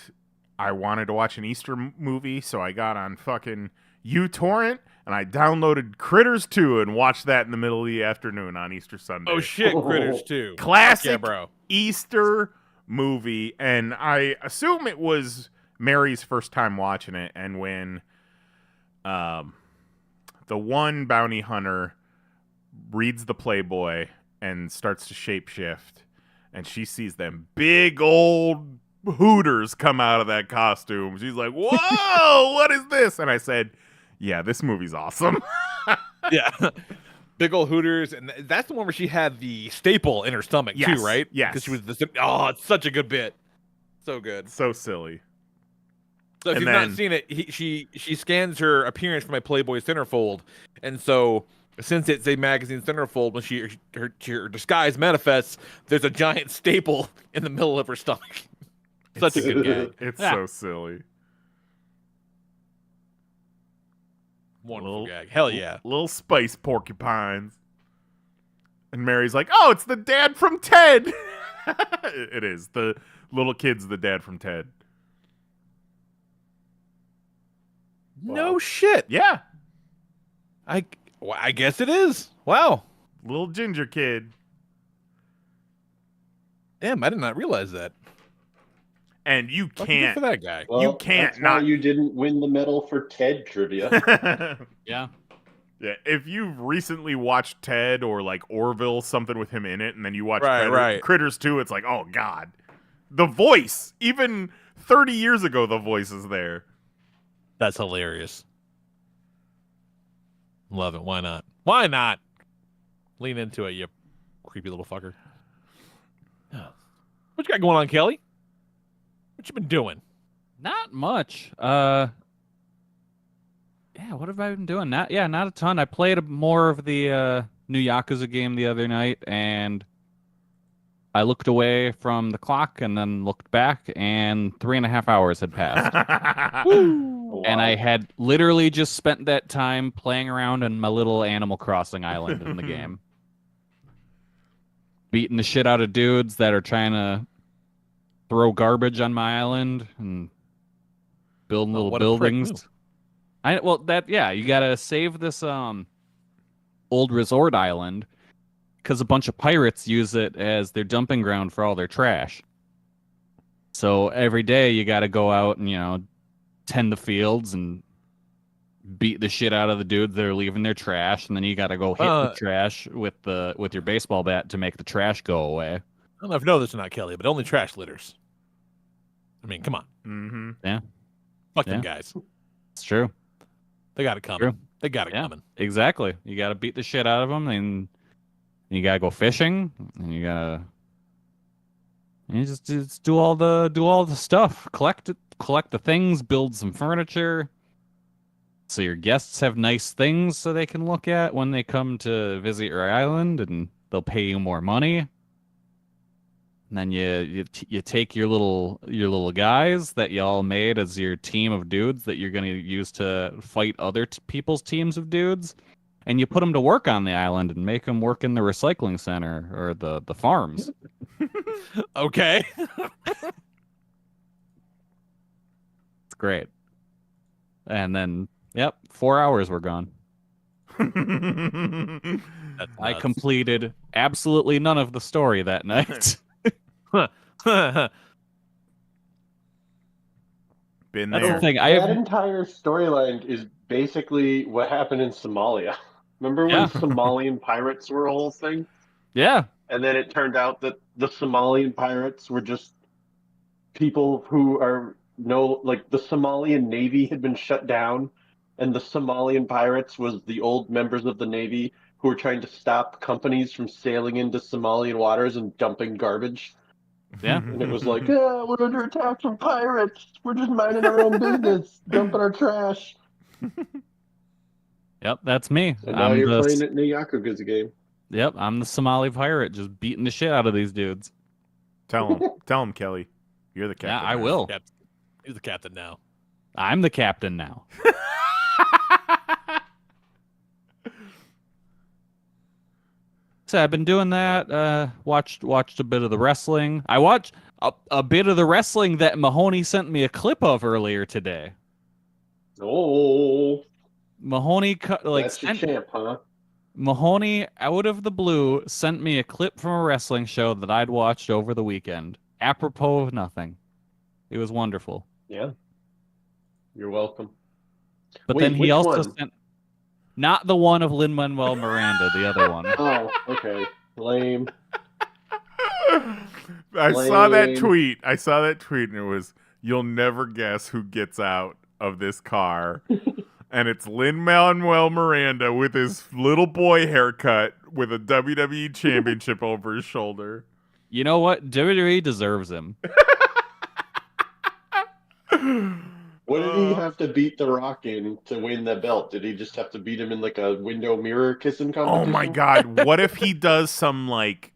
I wanted to watch an Easter movie, so I got on fucking uTorrent and I downloaded Critters 2 and watched that in the middle of the afternoon on Easter Sunday. Oh shit, Critters 2. Classic yeah, bro. Easter movie, and I assume it was Mary's first time watching it, and when the one bounty hunter reads the Playboy and starts to shapeshift, and she sees them big old hooters come out of that costume. She's like, whoa, what is this? And I said, yeah, this movie's awesome. Yeah. Big old hooters. And that's the one where she had the staple in her stomach, yes, too, right? Yes. Because she was it's such a good bit. So good. So silly. So if you've not seen it, she scans her appearance for my Playboy centerfold. And so since it's a magazine centerfold, when her disguise manifests, there's a giant staple in the middle of her stomach. Such a good gag. It's so silly. Wonderful gag. Hell yeah. Little space porcupines. And Mary's like, oh, it's the dad from Ted. It is. The little kid's the dad from Ted. No shit. Yeah. I guess it is. Wow. Little ginger kid. Damn, I did not realize that. And you Good can't. for that guy. Well, you can't that's not. why you didn't win the medal for Ted trivia. Yeah. Yeah, if you've recently watched Ted or like Orville, something with him in it, and then you watch Right. Critters 2, it's like, oh god. The voice, even 30 years ago, the voice is there. That's hilarious. Love it. Why not? Why not? Lean into it, you creepy little fucker. What you got going on, Kelly? What you been doing? Not much. Yeah, what have I been doing? Not a ton. I played more of the new Yakuza game the other night, and I looked away from the clock and then looked back, and 3.5 hours had passed. And I had literally just spent that time playing around in my little Animal Crossing island in the game. Beating the shit out of dudes that are trying to throw garbage on my island and building little buildings. You gotta save this old resort island because a bunch of pirates use it as their dumping ground for all their trash. So every day you gotta go out and tend the fields and beat the shit out of the dudes that are leaving their trash, and then you gotta go hit the trash with your baseball bat to make the trash go away. I don't know if you know this or not, Kelly, but only trash litters. I mean, come on. Mm-hmm. Yeah. Fuck them guys. It's true. They got it coming. True. They got it coming. Exactly. You gotta beat the shit out of them, and you gotta go fishing, and you just do all the stuff. Collect the things, build some furniture, so your guests have nice things so they can look at when they come to visit your island, and they'll pay you more money. And then you take your little guys that y'all made as your team of dudes that you're gonna use to fight other people's teams of dudes, and you put them to work on the island and make them work in the recycling center or the farms. Okay. It's great. And then, 4 hours were gone. I completed absolutely none of the story that night. Been That's there. the thing. That entire storyline is basically what happened in Somalia. Remember when Somalian pirates were a whole thing? Yeah. And then it turned out that the Somalian pirates were just people who the Somalian Navy had been shut down, and the Somalian pirates was the old members of the Navy who were trying to stop companies from sailing into Somalian waters and dumping garbage. Yeah. And it was like, yeah, we're under attack from pirates. We're just minding our own business, dumping our trash. Yep, that's me. And now you're playing it in a Yakuza game. Yep, I'm the Somali pirate, just beating the shit out of these dudes. Tell him, Kelly. You're the captain. Yeah, I now. will. He's the captain now. I'm the captain now. So I've been doing that. Watched a bit of the wrestling. I watched a bit of the wrestling that Mahoney sent me a clip of earlier today. Oh, Mahoney that's your champ, huh? Mahoney, out of the blue, sent me a clip from a wrestling show that I'd watched over the weekend. Apropos of nothing. It was wonderful. Yeah. You're welcome. But Wait, then he which also one? sent not the one of Lin-Manuel Miranda, the other one. Oh, okay. Lame. I saw that Lame. tweet. And it was, "You'll never guess who gets out of this car." And it's Lin-Manuel Miranda with his little boy haircut with a WWE championship over his shoulder. You know what? WWE deserves him. What did he have to beat The Rock in to win the belt? Did he just have to beat him in like a window mirror kissing competition? Oh my God. What if he does some like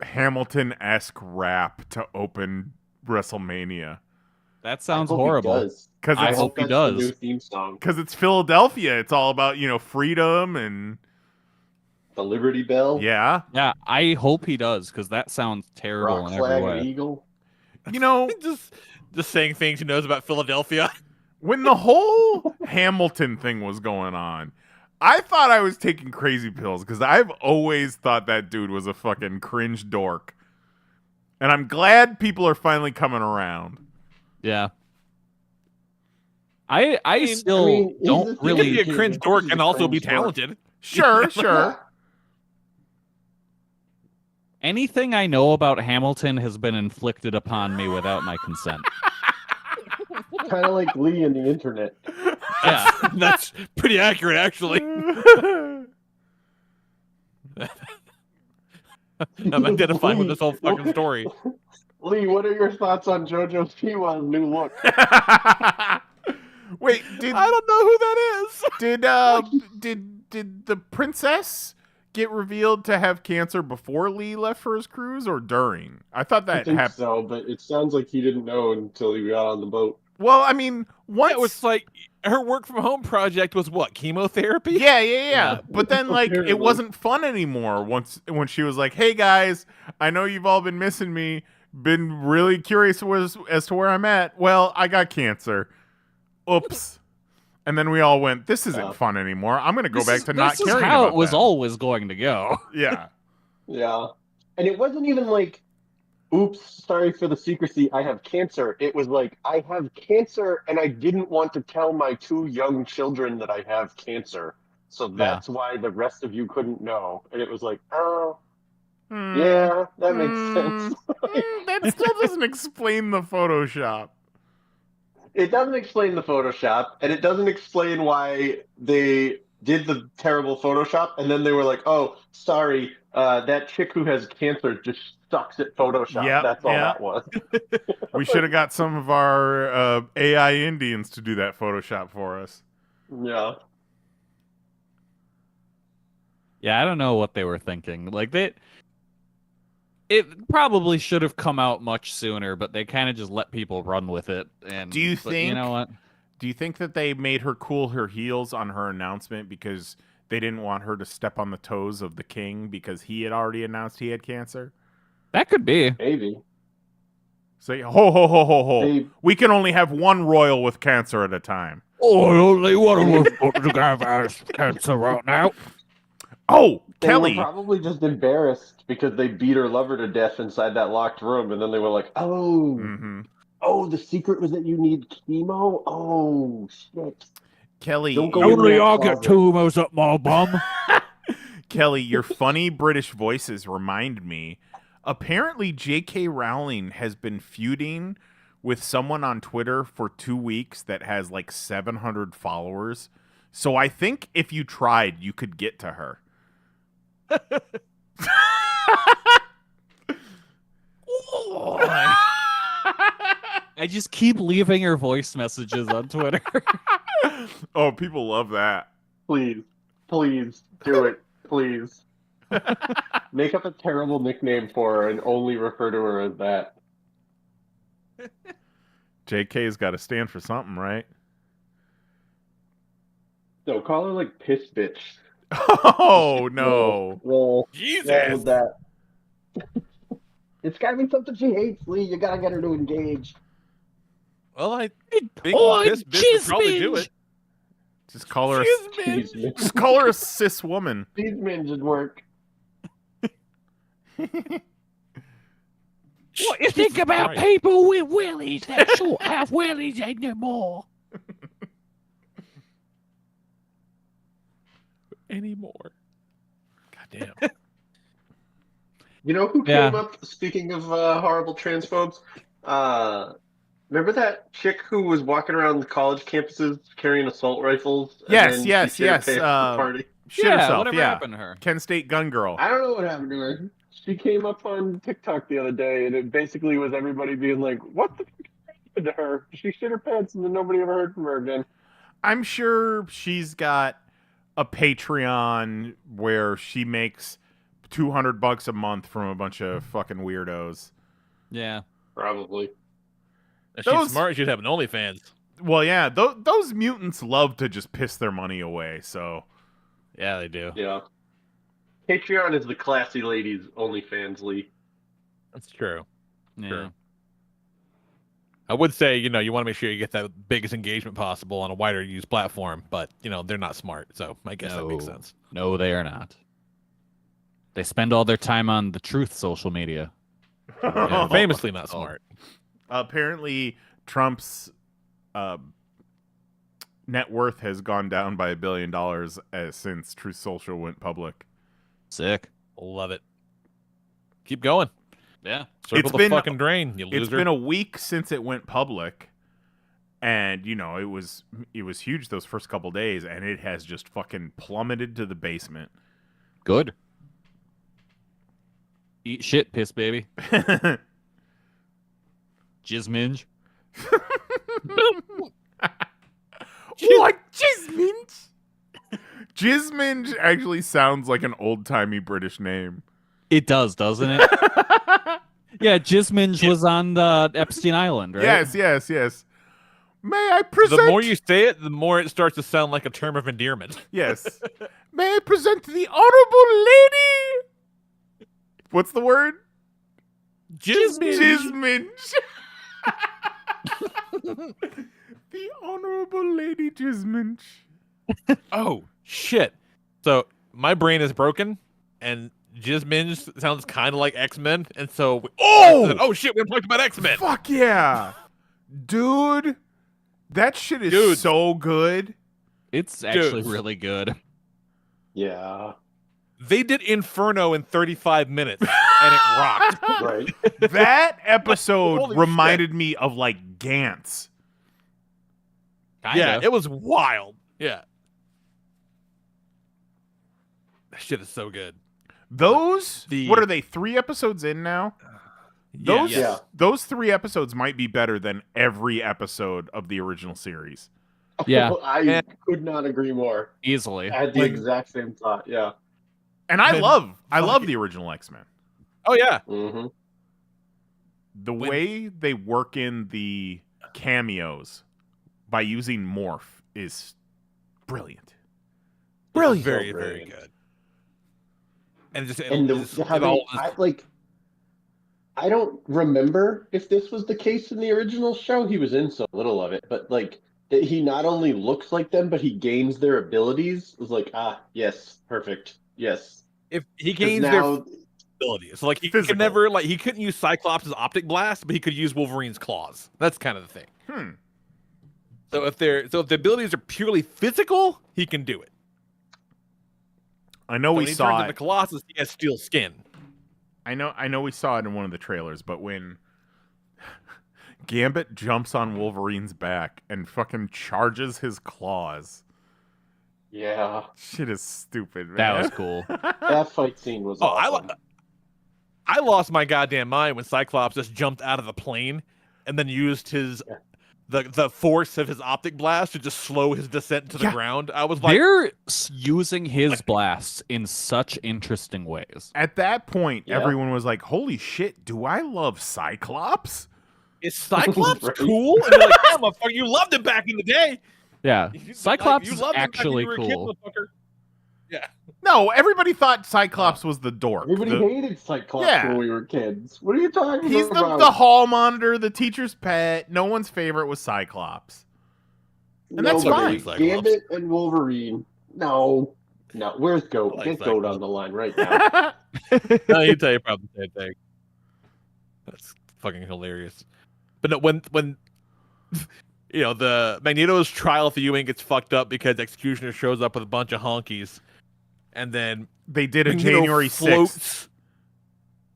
Hamilton-esque rap to open WrestleMania? That sounds I hope he horrible. does. Because I it's, hope he that's does. the new theme song. it's Philadelphia. It's all about, freedom and The Liberty Bell. yeah. Yeah, I hope he does, because that sounds terrible Rock in flag every and way. eagle. Just saying things he knows about Philadelphia. When the whole Hamilton thing was going on, I thought I was taking crazy pills because I've always thought that dude was a fucking cringe dork. And I'm glad people are finally coming around. Yeah. I still he's don't a- You really can be a He- cringe he dork is a and also be cringe dork. talented. Sure. anything I know about Hamilton has been inflicted upon me without my consent. Kind of like Lee in the internet. Yeah. That's pretty accurate, actually. I'm identifying with this whole fucking story. Lee, what are your thoughts on JoJo Siwa's new look? Wait, I don't know who that is. did the princess get revealed to have cancer before Lee left for his cruise or during? I thought I that think happened. so, but it sounds like he didn't know until he got on the boat. Well, I mean, once It was like her work from home project was what, chemotherapy? Yeah. But then, like, it Apparently. wasn't fun anymore when she was like, "Hey guys, I know you've all been missing me. Been really curious as to where I'm at. Well, I got cancer. Oops." And then we all went, "This isn't fun anymore. I'm gonna go back to not this is caring how about it was that." always going to go. Yeah. Yeah. And it wasn't even like, oops, sorry for the secrecy, I have cancer. It was like, I have cancer and I didn't want to tell my 2 young children that I have cancer. So that's why the rest of you couldn't know. And it was like, oh, yeah, that makes sense. That still doesn't explain the Photoshop. It doesn't explain the Photoshop, and it doesn't explain why they did the terrible Photoshop, and then they were like, oh, sorry, that chick who has cancer just sucks at Photoshop. Yep, That's all yeah. that was. We should have got some of our AI Indians to do that Photoshop for us. Yeah. Yeah, I don't know what they were thinking. Like it probably should have come out much sooner, but they kind of just let people run with it. And Do you but think? you know what? Do you think that they made her cool her heels on her announcement because they didn't want her to step on the toes of the king because he had already announced he had cancer? That could be. Maybe. Say, ho. They- We can only have one royal with cancer at a time. Oh, only one of us has cancer right now. Oh, They Kelly. were probably just embarrassed because they beat her lover to death inside that locked room, and then they were like, oh, Mm-hmm. oh, the secret was that you need chemo? Oh, shit. Kelly, Don't go in that closet. tumors up my bum. Kelly, your funny British voices remind me. Apparently, J.K. Rowling has been feuding with someone on Twitter for 2 weeks that has like 700 followers. So I think if you tried, you could get to her. I just keep leaving her voice messages on Twitter. Oh, people love that. Please, please do it. Please. Make up a terrible nickname for her and only refer to her as that. JK's got to stand for something, right? No, call her like piss bitch. Oh, no. Roll Jesus. with that. It's gotta be something she hates, Lee. You gotta get her to engage. Well, I think Oh, this bitch would probably do it. Just call her, Cheese just call her a cis woman. minge would work. What you think about people with willies that short have willies anymore? Anymore. Goddamn. You know who Yeah. came up, speaking of horrible transphobes? Remember that chick who was walking around the college campuses carrying assault rifles? And Yes, then yes, she shit her yes, pants at the party? Shit Yeah, herself, whatever yeah. happened to her? Kent State gun girl. I don't know what happened to her. She came up on TikTok the other day, and it basically was everybody being like, what the fuck happened to her? She shit her pants, and then nobody ever heard from her again. I'm sure she's got a Patreon where she makes $200 a month from a bunch of fucking weirdos. Yeah. Probably. If Those- she's smart, she'd have an OnlyFans. Well, yeah, those mutants love to just piss their money away, so... Yeah, they do. Yeah. Patreon is the classy ladies' OnlyFans, Lee. That's true. Yeah. Sure. I would say, you want to make sure you get that biggest engagement possible on a wider used platform, but, they're not smart, so I guess that makes sense. No, they are not. They spend all their time on the truth social media. Yeah, famously not smart. Apparently, Trump's net worth has gone down by $1 billion since Truth Social went public. Sick. Love it. Keep going. Yeah. Circle It's the been- fucking drain, you loser. It's been a week since it went public, and it was huge those first couple days, and it has just fucking plummeted to the basement. Good. Eat shit, piss baby. Jizz minge. What? Jizminge? Jizminge actually sounds like an old-timey British name. It does, doesn't it? Yeah, Jizz minge was on the Epstein Island, right? Yes. May I present... The more you say it, the more it starts to sound like a term of endearment. Yes. May I present the honorable lady... What's the word? Jizminge. The honorable lady Jizminge. Oh, shit. So, my brain is broken, and Jizminge sounds kind of like X-Men, and so... Oh, shit, we haven't talked about X-Men! Fuck yeah. Dude, that shit is so good. It's actually Dude. really good. Yeah. They did Inferno in 35 minutes, and it rocked. Right. That episode Holy reminded me of, like, Gantz. Kinda. Yeah, it was wild. Yeah. That shit is so good. Those, The- what are they, 3 episodes in now? Those, Yeah. those 3 episodes might be better than every episode of the original series. Yeah. I could not agree more. Easily. I had the Like- exact same thought, yeah. And I Man, love the original X-Men. Oh, yeah. Mm-hmm. The way they work in the cameos by using Morph is brilliant. Brilliant. So Very, very brilliant. good. And just And I don't remember if this was the case in the original show. He was in so little of it, but like that he not only looks like them, but he gains their abilities. It was like, yes, perfect, yes. if he 'Cause gains now, their abilities. So, like, he Physical. could never, like, he couldn't use Cyclops' optic blast, but he could use Wolverine's claws. That's kind of the thing. So if the abilities are purely physical, he can do it. I know So we when he saw turns it. into Colossus, he has steel skin. I know we saw it in one of the trailers, but when Gambit jumps on Wolverine's back and fucking charges his claws, yeah, shit is stupid, man. That was cool. that fight scene was Oh, awesome. I lost my goddamn mind when Cyclops just jumped out of the plane and then used his the force of his optic blast to just slow his descent to the ground. I was like, they're using his blasts in such interesting ways. At that point, everyone was like, "Holy shit! Do I love Cyclops? Is Cyclops cool?" And they're like, "Yeah, motherfucker, you loved him back in the day. Yeah, Cyclops you is loved him back when actually you were a kid, cool. motherfucker." Yeah. No, everybody thought Cyclops was the dork. Everybody hated Cyclops when we were kids. What are you talking He's about? the hall monitor, the teacher's pet. No one's favorite was Cyclops. And that's fine. Gambit and Wolverine. No. Where's Goat? Like Get Cyclops. Goat on the line right now. No, you tell you probably the same thing. That's fucking hilarious. But no, when the Magneto's trial at the U-Wing gets fucked up because Executioner shows up with a bunch of honkies, and then they did a Magneto January 6th.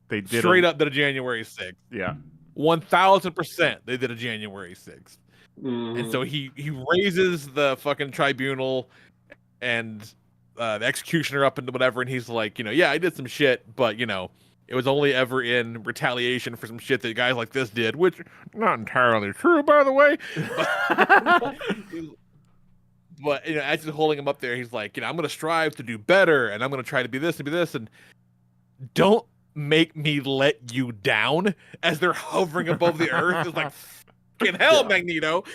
They did straight up did a January 6th. Yeah. 1000% they did a January 6th. Mm-hmm. And so he raises the fucking tribunal and the Executioner up into whatever, and he's like, yeah, I did some shit, but it was only ever in retaliation for some shit that guys like this did, which not entirely true, by the way. But as he's holding him up there, he's like, I'm gonna strive to do better, and I'm gonna try to be this and be this, and don't make me let you down. As they're hovering above the earth, it's like, fucking hell, Magneto.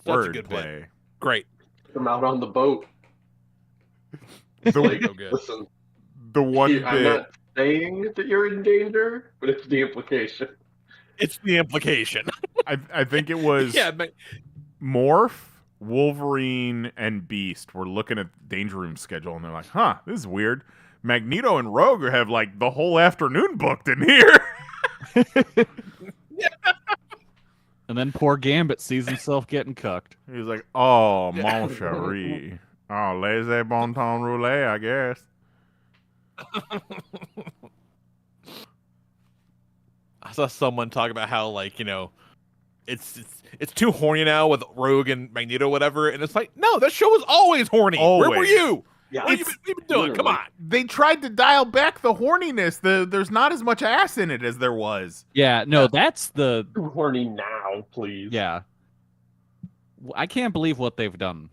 Such a good bit. Great. I'm out on the boat. The, Like, So good. listen, the one bit. I'm not saying that you're in danger, but it's the implication. It's the implication. I think it was Morph, Wolverine, and Beast were looking at the Danger Room schedule, and they're like, huh, this is weird. Magneto and Rogue have like the whole afternoon booked in here. And then poor Gambit sees himself getting cucked. He's like, oh, mon chéri. Oh, laissez bon temps rouler, I guess. I saw someone talk about how it's too horny now with Rogue and Magneto, whatever, and it's like, no, that show was always horny. Always. Where were you? Yeah, What have you been doing? Come on. They tried to dial back the horniness. There's not as much ass in it as there was. Yeah, no, that's the Too horny now, please. yeah. I can't believe what they've done,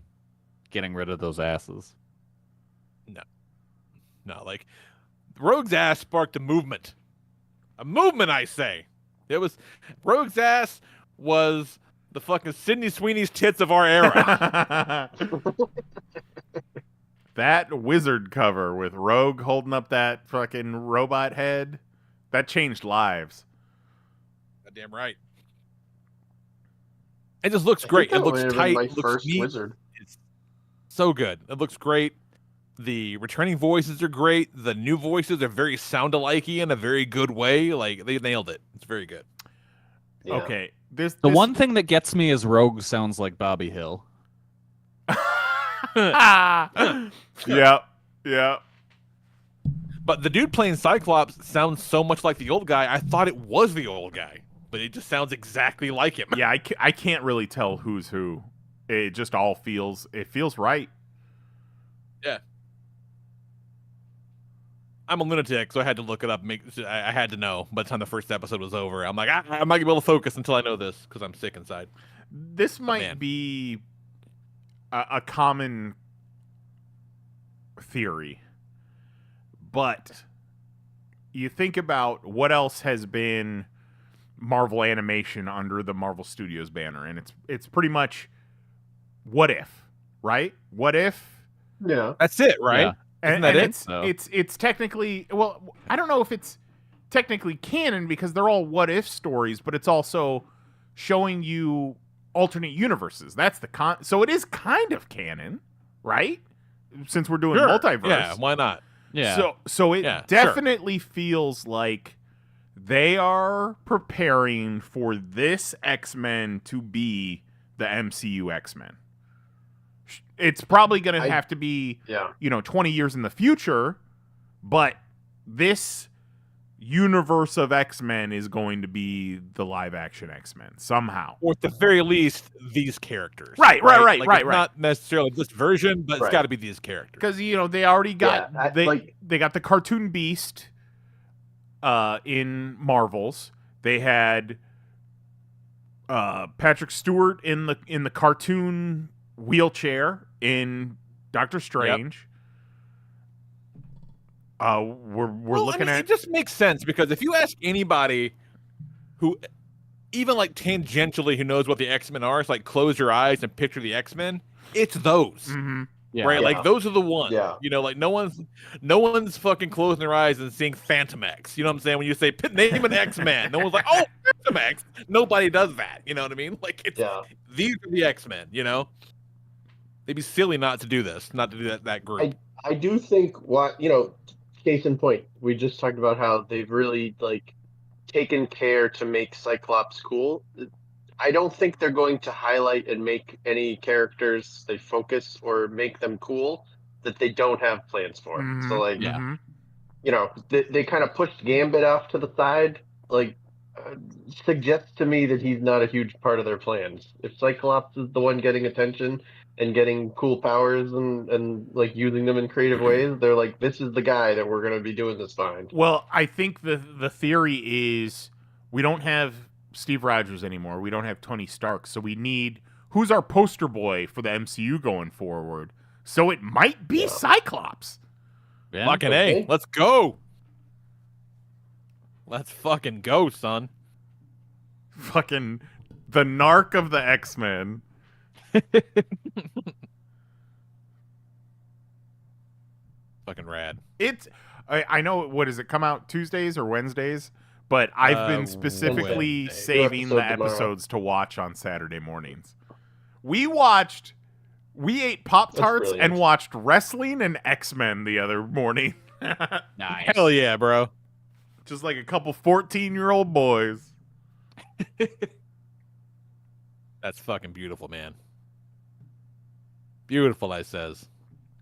getting rid of those asses. No, Rogue's ass sparked a movement. A movement, I say. Rogue's ass was the fucking Sydney Sweeney's tits of our era. That Wizard cover with Rogue holding up that fucking robot head, that changed lives. Goddamn right. It just looks great. It looks tight. My It looks first neat. Wizard. It's so good. It looks great. The returning voices are great. The new voices are very sound-alike-y in a very good way. They nailed it. It's very good. Yeah. Okay. The one thing that gets me is Rogue sounds like Bobby Hill. Yep. But the dude playing Cyclops sounds so much like the old guy. I thought it was the old guy, but it just sounds exactly like him. Yeah, I can't really tell who's who. It just all feels right. Yeah. I'm a lunatic, so I had to look it up. I had to know by the time the first episode was over. I'm like, I'm not going to be able to focus until I know this because I'm sick inside. This might be a common theory, but you think about what else has been Marvel Animation under the Marvel Studios banner, and it's pretty much What If, right? What If? Yeah. That's it, right? Yeah. Isn't that it? It's technically, well, I don't know if it's technically canon because they're all what if stories, but it's also showing you alternate universes. That's so it is kind of canon, right? Since we're doing multiverse. Yeah, why not? Yeah. So it definitely feels like they are preparing for this X-Men to be the MCU X-Men. It's probably going to have to be, 20 years in the future, but this universe of X-Men is going to be the live action X-Men somehow. Or at the very least, these characters. Right. Like, it's not necessarily this version, but it's got to be these characters. Because they already got Yeah, they got the cartoon Beast in Marvels. They had Patrick Stewart in the cartoon wheelchair in Doctor Strange. We're looking at it just makes sense because if you ask anybody who even like tangentially who knows what the X-Men are, it's like close your eyes and picture the X-Men, it's those. Mm-hmm. Yeah. Right? Like those are the ones. Yeah. Like no one's fucking closing their eyes and seeing Phantom X. You know what I'm saying? When you say name an X-Men, no one's like, oh, Phantom X. Nobody does that. You know what I mean? Like these are the X-Men, They'd be silly not to do this, not to do that group. I do think case in point, we just talked about how they've really taken care to make Cyclops cool. I don't think they're going to highlight and make any characters they focus or make them cool that they don't have plans for. Mm-hmm. So they kind of pushed Gambit off to the side, suggests to me that he's not a huge part of their plans. If Cyclops is the one getting attention and getting cool powers and using them in creative ways, they're like, this is the guy that we're going to be doing this behind. Well, I think the theory is we don't have Steve Rogers anymore. We don't have Tony Stark. So we need who's our poster boy for the MCU going forward. So it might be Cyclops. Yeah. Fucking A. Let's go. Let's fucking go, son. Fucking the narc of the X-Men. Fucking rad. I know, what does it come out Tuesdays or Wednesdays? But I've been specifically Wednesday. saving the episodes to watch on Saturday mornings. We ate Pop-Tarts and watched wrestling and X-Men the other morning. Nice. Hell yeah, bro. Just like a couple 14-year-old boys. That's fucking beautiful, man. Beautiful, I says.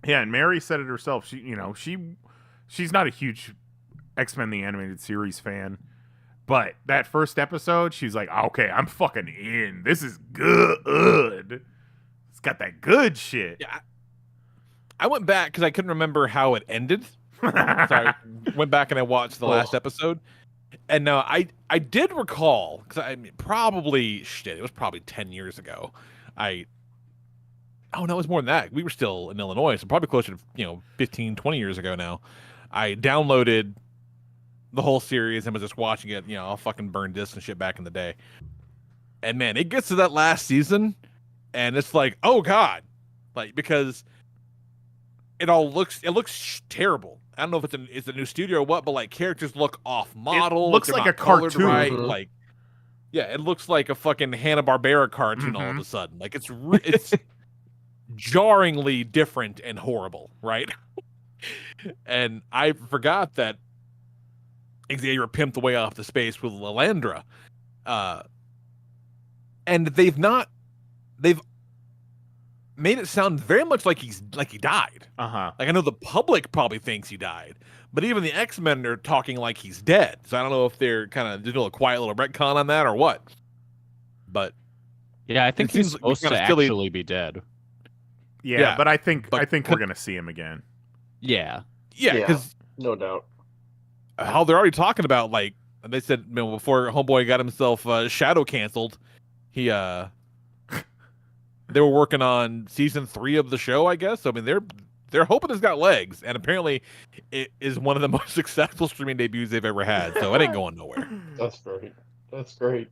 Yeah, and Mary said it herself. She's not a huge X-Men the Animated Series fan, but that first episode, she's like, okay, I'm fucking in. This is good. It's got that good shit. Yeah, I went back because I couldn't remember how it ended. So I went back and I watched the last episode. And now I did recall, because it was probably 10 years ago. Oh, no, it was more than that. We were still in Illinois, so probably closer to 15, 20 years ago now. I downloaded the whole series and was just watching it. I'll fucking burn discs and shit back in the day. And man, it gets to that last season, and it's like, oh god, because it looks terrible. I don't know if it's a new studio or what, but characters look off model. It looks like a cartoon. Right? It looks like a fucking Hanna-Barbera cartoon all of a sudden. It's jarringly different and horrible, right? And I forgot that Xavier pimped the way off the space with Lilandra. And they've made it sound very much like he died. Uh-huh. I know the public probably thinks he died, but even the X-Men are talking like he's dead. So I don't know if they're kind of doing a quiet little retcon on that or what. But yeah, I think he's supposed to actually be dead. Yeah, but I think we're gonna see him again. Yeah, because no doubt. How they're already talking about they said before Homeboy got himself shadow canceled, they were working on season 3 of the show, I guess. So, I mean, they're hoping it's got legs, and apparently it is one of the most successful streaming debuts they've ever had. So it ain't going nowhere. That's great.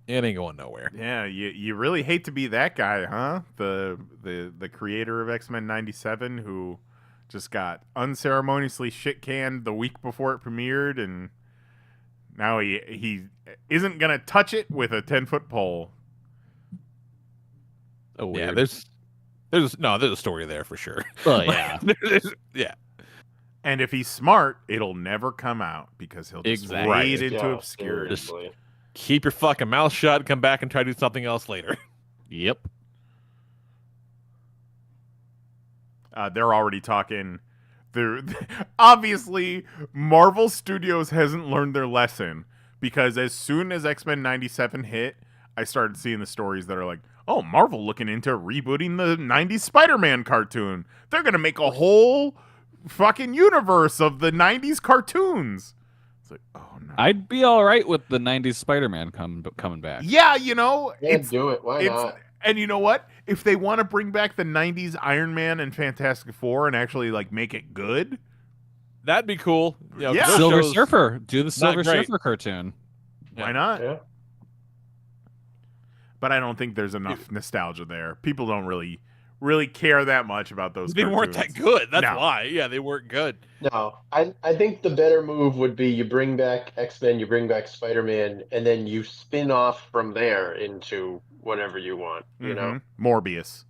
It ain't going nowhere. Yeah, you really hate to be that guy, huh? The creator of X-Men 97 who just got unceremoniously shit canned the week before it premiered, and now he isn't gonna touch it with a 10-foot pole. Oh, weird. Yeah, there's a story there for sure. Oh yeah, yeah. And if he's smart, it'll never come out because he'll just fade into obscurity. Just keep your fucking mouth shut. Come back and try to do something else later. Yep. They're already talking. They're obviously Marvel Studios hasn't learned their lesson, because as soon as X-Men 97 hit, I started seeing the stories that are like, oh, Marvel looking into rebooting the 90s Spider-Man cartoon. They're going to make a whole fucking universe of the 90s cartoons. It's like, oh no. I'd be all right with the 90s Spider-Man coming back. Yeah, you know, Yeah, do it. Why not? And you know what? If they want to bring back the 90s Iron Man and Fantastic Four and actually like make it good, That'd be cool. You know, Yeah. those Silver shows- Surfer. Do the Silver great. Surfer cartoon. why not? Yeah. But I don't think there's enough nostalgia there. People don't really care that much about those They weren't cartoons. that good. That's No. why. Yeah, they weren't good. No, I think the better move would be you bring back X-Men, you bring back Spider-Man, and then you spin off from there into whatever you want. You know, Morbius.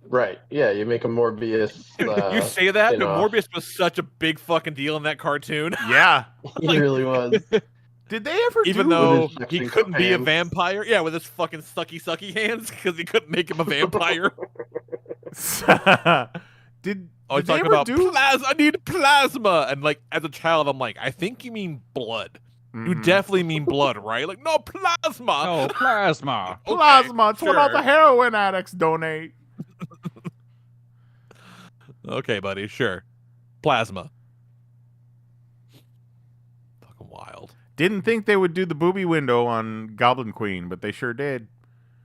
right? Yeah, you make a Morbius. You say that, but spin-off. Morbius was such a big fucking deal in that cartoon. Yeah. He really was. Did they ever Even do though With his he suction couldn't cup be a hands. vampire. Yeah, with his fucking sucky hands, because he couldn't make him a vampire. did Oh, he's they talking ever about do plasma. I need plasma. And like, as a child, I'm like, I think you mean blood. You Mhm. definitely mean blood, right? Like, no, plasma. Oh, plasma. Okay, Plasma? It's what all sure. the heroin addicts donate. Okay, buddy, sure. Plasma. Fucking wild. Didn't think they would do the booby window on Goblin Queen, but they sure did.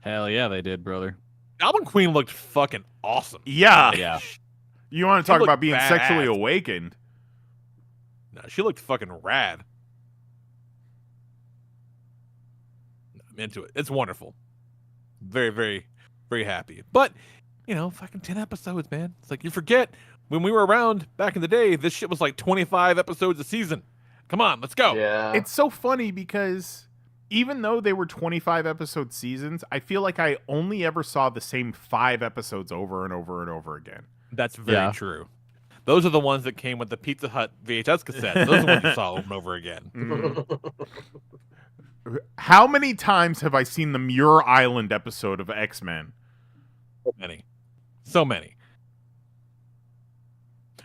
Hell yeah, they did, brother. Goblin Queen looked fucking awesome. Yeah. Yeah. You want to She talk looked about being sexually badass. awakened? No, she looked fucking rad. I'm into it. It's wonderful. Very, very, very happy. But, you know, fucking 10 episodes, man. It's like you forget when we were around back in the day, this shit was like 25 episodes a season. Come on, let's go. Yeah. It's so funny because even though they were 25 episode seasons, I feel like I only ever saw the same 5 episodes over and over and over again. That's very Yeah. true. Those are the ones that came with the Pizza Hut VHS cassette. Those are the ones you saw over and over again. Mhm. How many times have I seen the Muir Island episode of X-Men? So many. So many.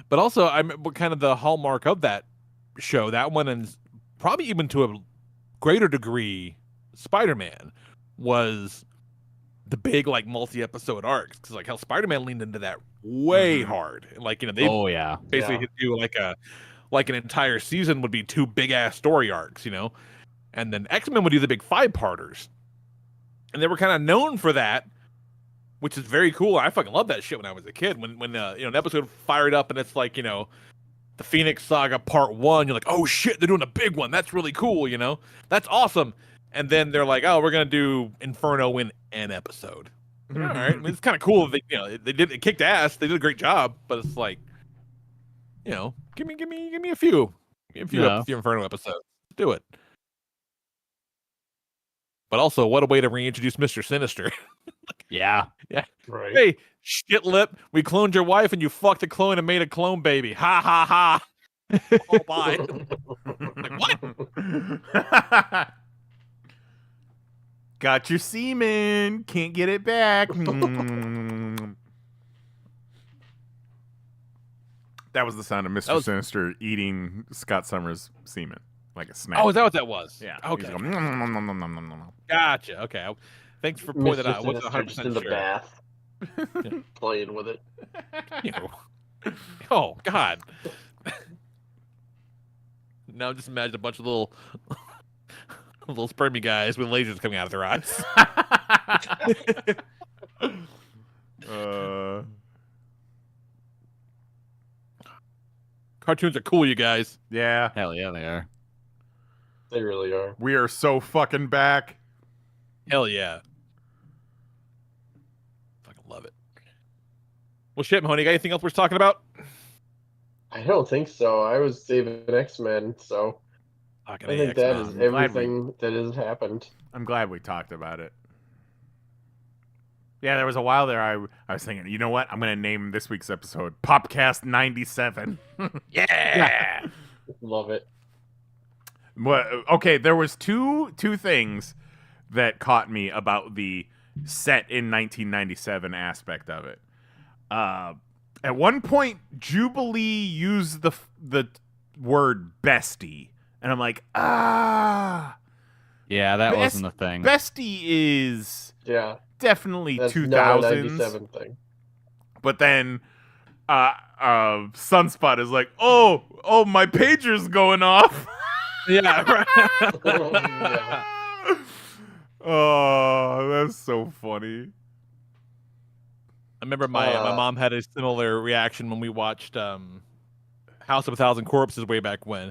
But also, I'm kind of the hallmark of that show, that one, and probably even to a greater degree, Spider-Man, was the big, like, multi-episode arcs. Because, like, how Spider-Man leaned into that way hard. And, like, you know, they Oh yeah. basically could do, like an entire season would be 2 big-ass story arcs, you know? And then X-Men would do the big 5-parters. And they were kind of known for that, which is very cool. I fucking loved that shit when I was a kid. When you know, an episode fired up and it's like, you know, the Phoenix Saga Part 1, you're like, oh shit, they're doing a big one. That's really cool, you know? That's awesome. And then they're like, oh, we're going to do Inferno in an episode. All right. I mean, it's kind of cool. They, you know, it kicked ass. They did a great job, but it's like, you know, give me a few. Give me a few Inferno episodes. Do it. But also, what a way to reintroduce Mr. Sinister. Yeah. Right. Hey, shit lip, we cloned your wife and you fucked a clone and made a clone baby. Ha ha ha. Oh, bye. Like, what? Got your semen. Can't get it back. That was the sound of Mr. Sinister eating Scott Summers' semen. Like a snack. Oh, is that what that was? Yeah. Okay. He's going, nom, nom, nom, nom, nom, nom, nom. Gotcha. Okay. Thanks for pointing that Mr. out. I wasn't Sinister just 100% in the sure. bath, playing with it. Ew. Oh, God. Now just imagine a bunch of little spermy guys with lasers coming out of their eyes. Cartoons are cool, you guys. Yeah. Hell yeah, they are. They really are. We are so fucking back. Hell yeah. Fucking love it. Well, shit, Mahoney, got anything else we're talking about? I don't think so. I was saving X-Men, so Fucking I think AX, that man. is glad we- everything that has happened. I'm glad we talked about it. Yeah, there was a while there I was thinking, you know what? I'm going to name this week's episode Popcast 97. Yeah. Love it. Well, okay, there was two things that caught me about the set in 1997 aspect of it. At one point, Jubilee used the word bestie, and I'm like, ah. Yeah, that wasn't a thing. Bestie is definitely That's 2000s. not a 97 thing. But then Sunspot is like, oh, my pager's going off. Yeah, right. Yeah. Oh, that's so funny. I remember my mom had a similar reaction when we watched House of a Thousand Corpses way back when.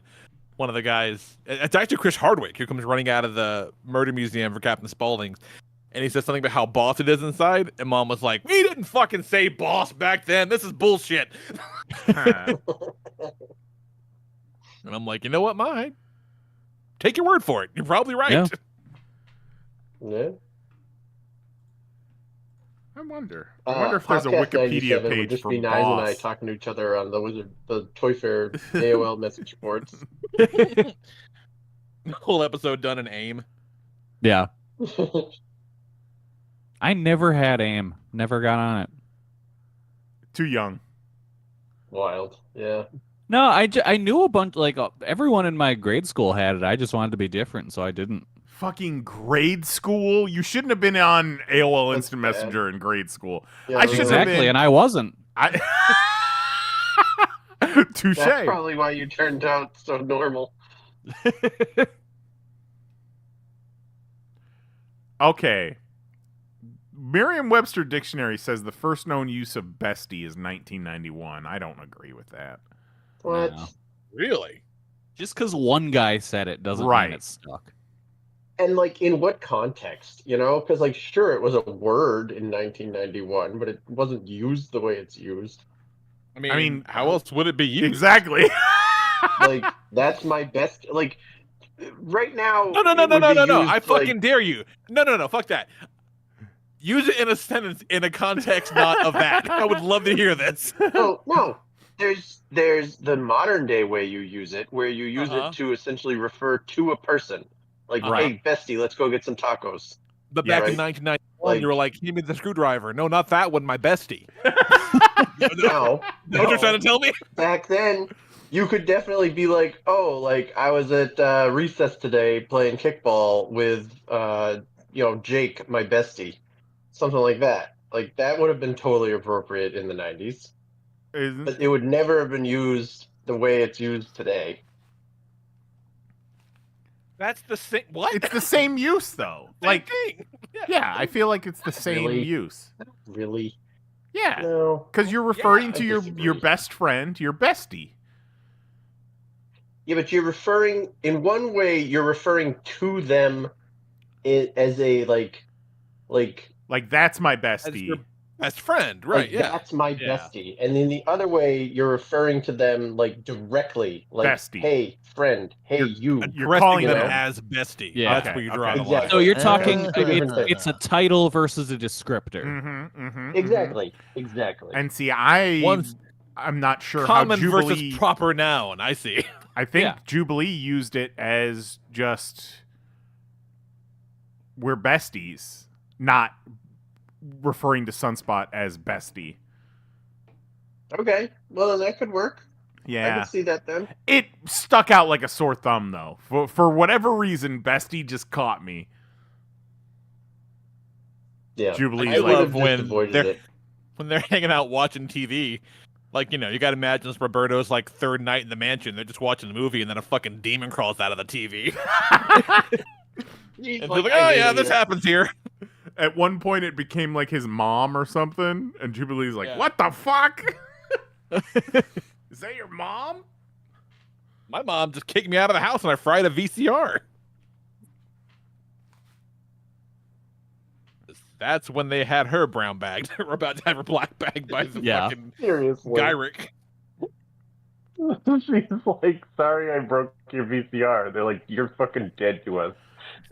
One of the guys, it's actually Chris Hardwick, who comes running out of the murder museum for Captain Spaulding's, and he says something about how boss it is inside, and Mom was like, we didn't fucking say boss back then. This is bullshit. And I'm like, you know what, Ma? Take your word for it. You're probably right. Yeah. Yeah. I wonder if there's a Podcast Wikipedia 97 would page just for be Nice and I boss. talking to each other on the Toy Fair AOL message boards. Whole episode done in AIM. Yeah. I never had AIM. Never got on it. Too young. Wild. Yeah. No, I knew a bunch, like, everyone in my grade school had it. I just wanted to be different, so I didn't. Fucking grade school? You shouldn't have been on AOL That's Instant bad. Messenger in grade school. Yeah, I should have Exactly, been. and I wasn't. Touche. That's probably why you turned out so normal. Okay. Merriam-Webster Dictionary says the first known use of bestie is 1991. I don't agree with that. What? No. Really? Just because one guy said it doesn't Right. mean it's stuck. And like, in what context? You know, because like, sure, it was a word in 1991, but it wasn't used the way it's used. I mean, how else would it be used? Exactly. Like, that's my best. Like, right now. No. it would be I used, fucking like, dare you. No. Fuck that. Use it in a sentence in a context not of that. I would love to hear this. No. There's the modern day way you use it, where you use it to essentially refer to a person. Like, Right. hey, bestie, let's go get some tacos. But Yeah, back in right. 1991, you were like, give me the screwdriver. No, not that one, my bestie. No, What you're trying to tell me? back then, you could definitely be like, oh, like I was at recess today playing kickball with, Jake, my bestie, something like that. Like that would have been totally appropriate in the 90s, but it would never have been used the way it's used today. That's the same. What? It's the same use, though. Same Like, thing. yeah, I feel like it's the same Really? use. Really? Yeah, No. because you're referring I to your disagree. best friend, your bestie. Yeah, but you're referring in one way. You're referring to them as a like Like, that's my As bestie. your best friend, right? like, Yeah. that's my Yeah. bestie. And in the other way, you're referring to them like directly, like, Bestie. hey, friend, hey, you. You're Caressing calling them them- as bestie. Yeah. That's Okay, where you draw okay. the line. Exactly. So you're talking, Two different things. it's a title versus a descriptor. Exactly. And see, One's I'm not sure common how versus Jubilee. proper noun. I see. I think Yeah. Jubilee used it as just we're besties, not referring to Sunspot as bestie. Okay. Well, then that could work. I Yeah, can see that then. it stuck out like a sore thumb though. For whatever reason, bestie just caught me. Yeah. Jubilee's I like- would have love just when avoided they're- it. When they're hanging out watching TV, like, you gotta imagine it's Roberto's like third night in the mansion. They're just watching the movie, and then a fucking demon crawls out of the TV. He's And like, they're like, I oh hate yeah, it this here. happens here. At one point, it became like his mom or something, and Jubilee's like, Yeah. "What the fuck? Is that your mom?" My mom just kicked me out of the house and I fried a VCR. That's when they had her brown bagged. We're about to have her black bagged by the Yeah. fucking Seriously. Gyrick. She's like, sorry I broke your VCR. They're like, you're fucking dead to us.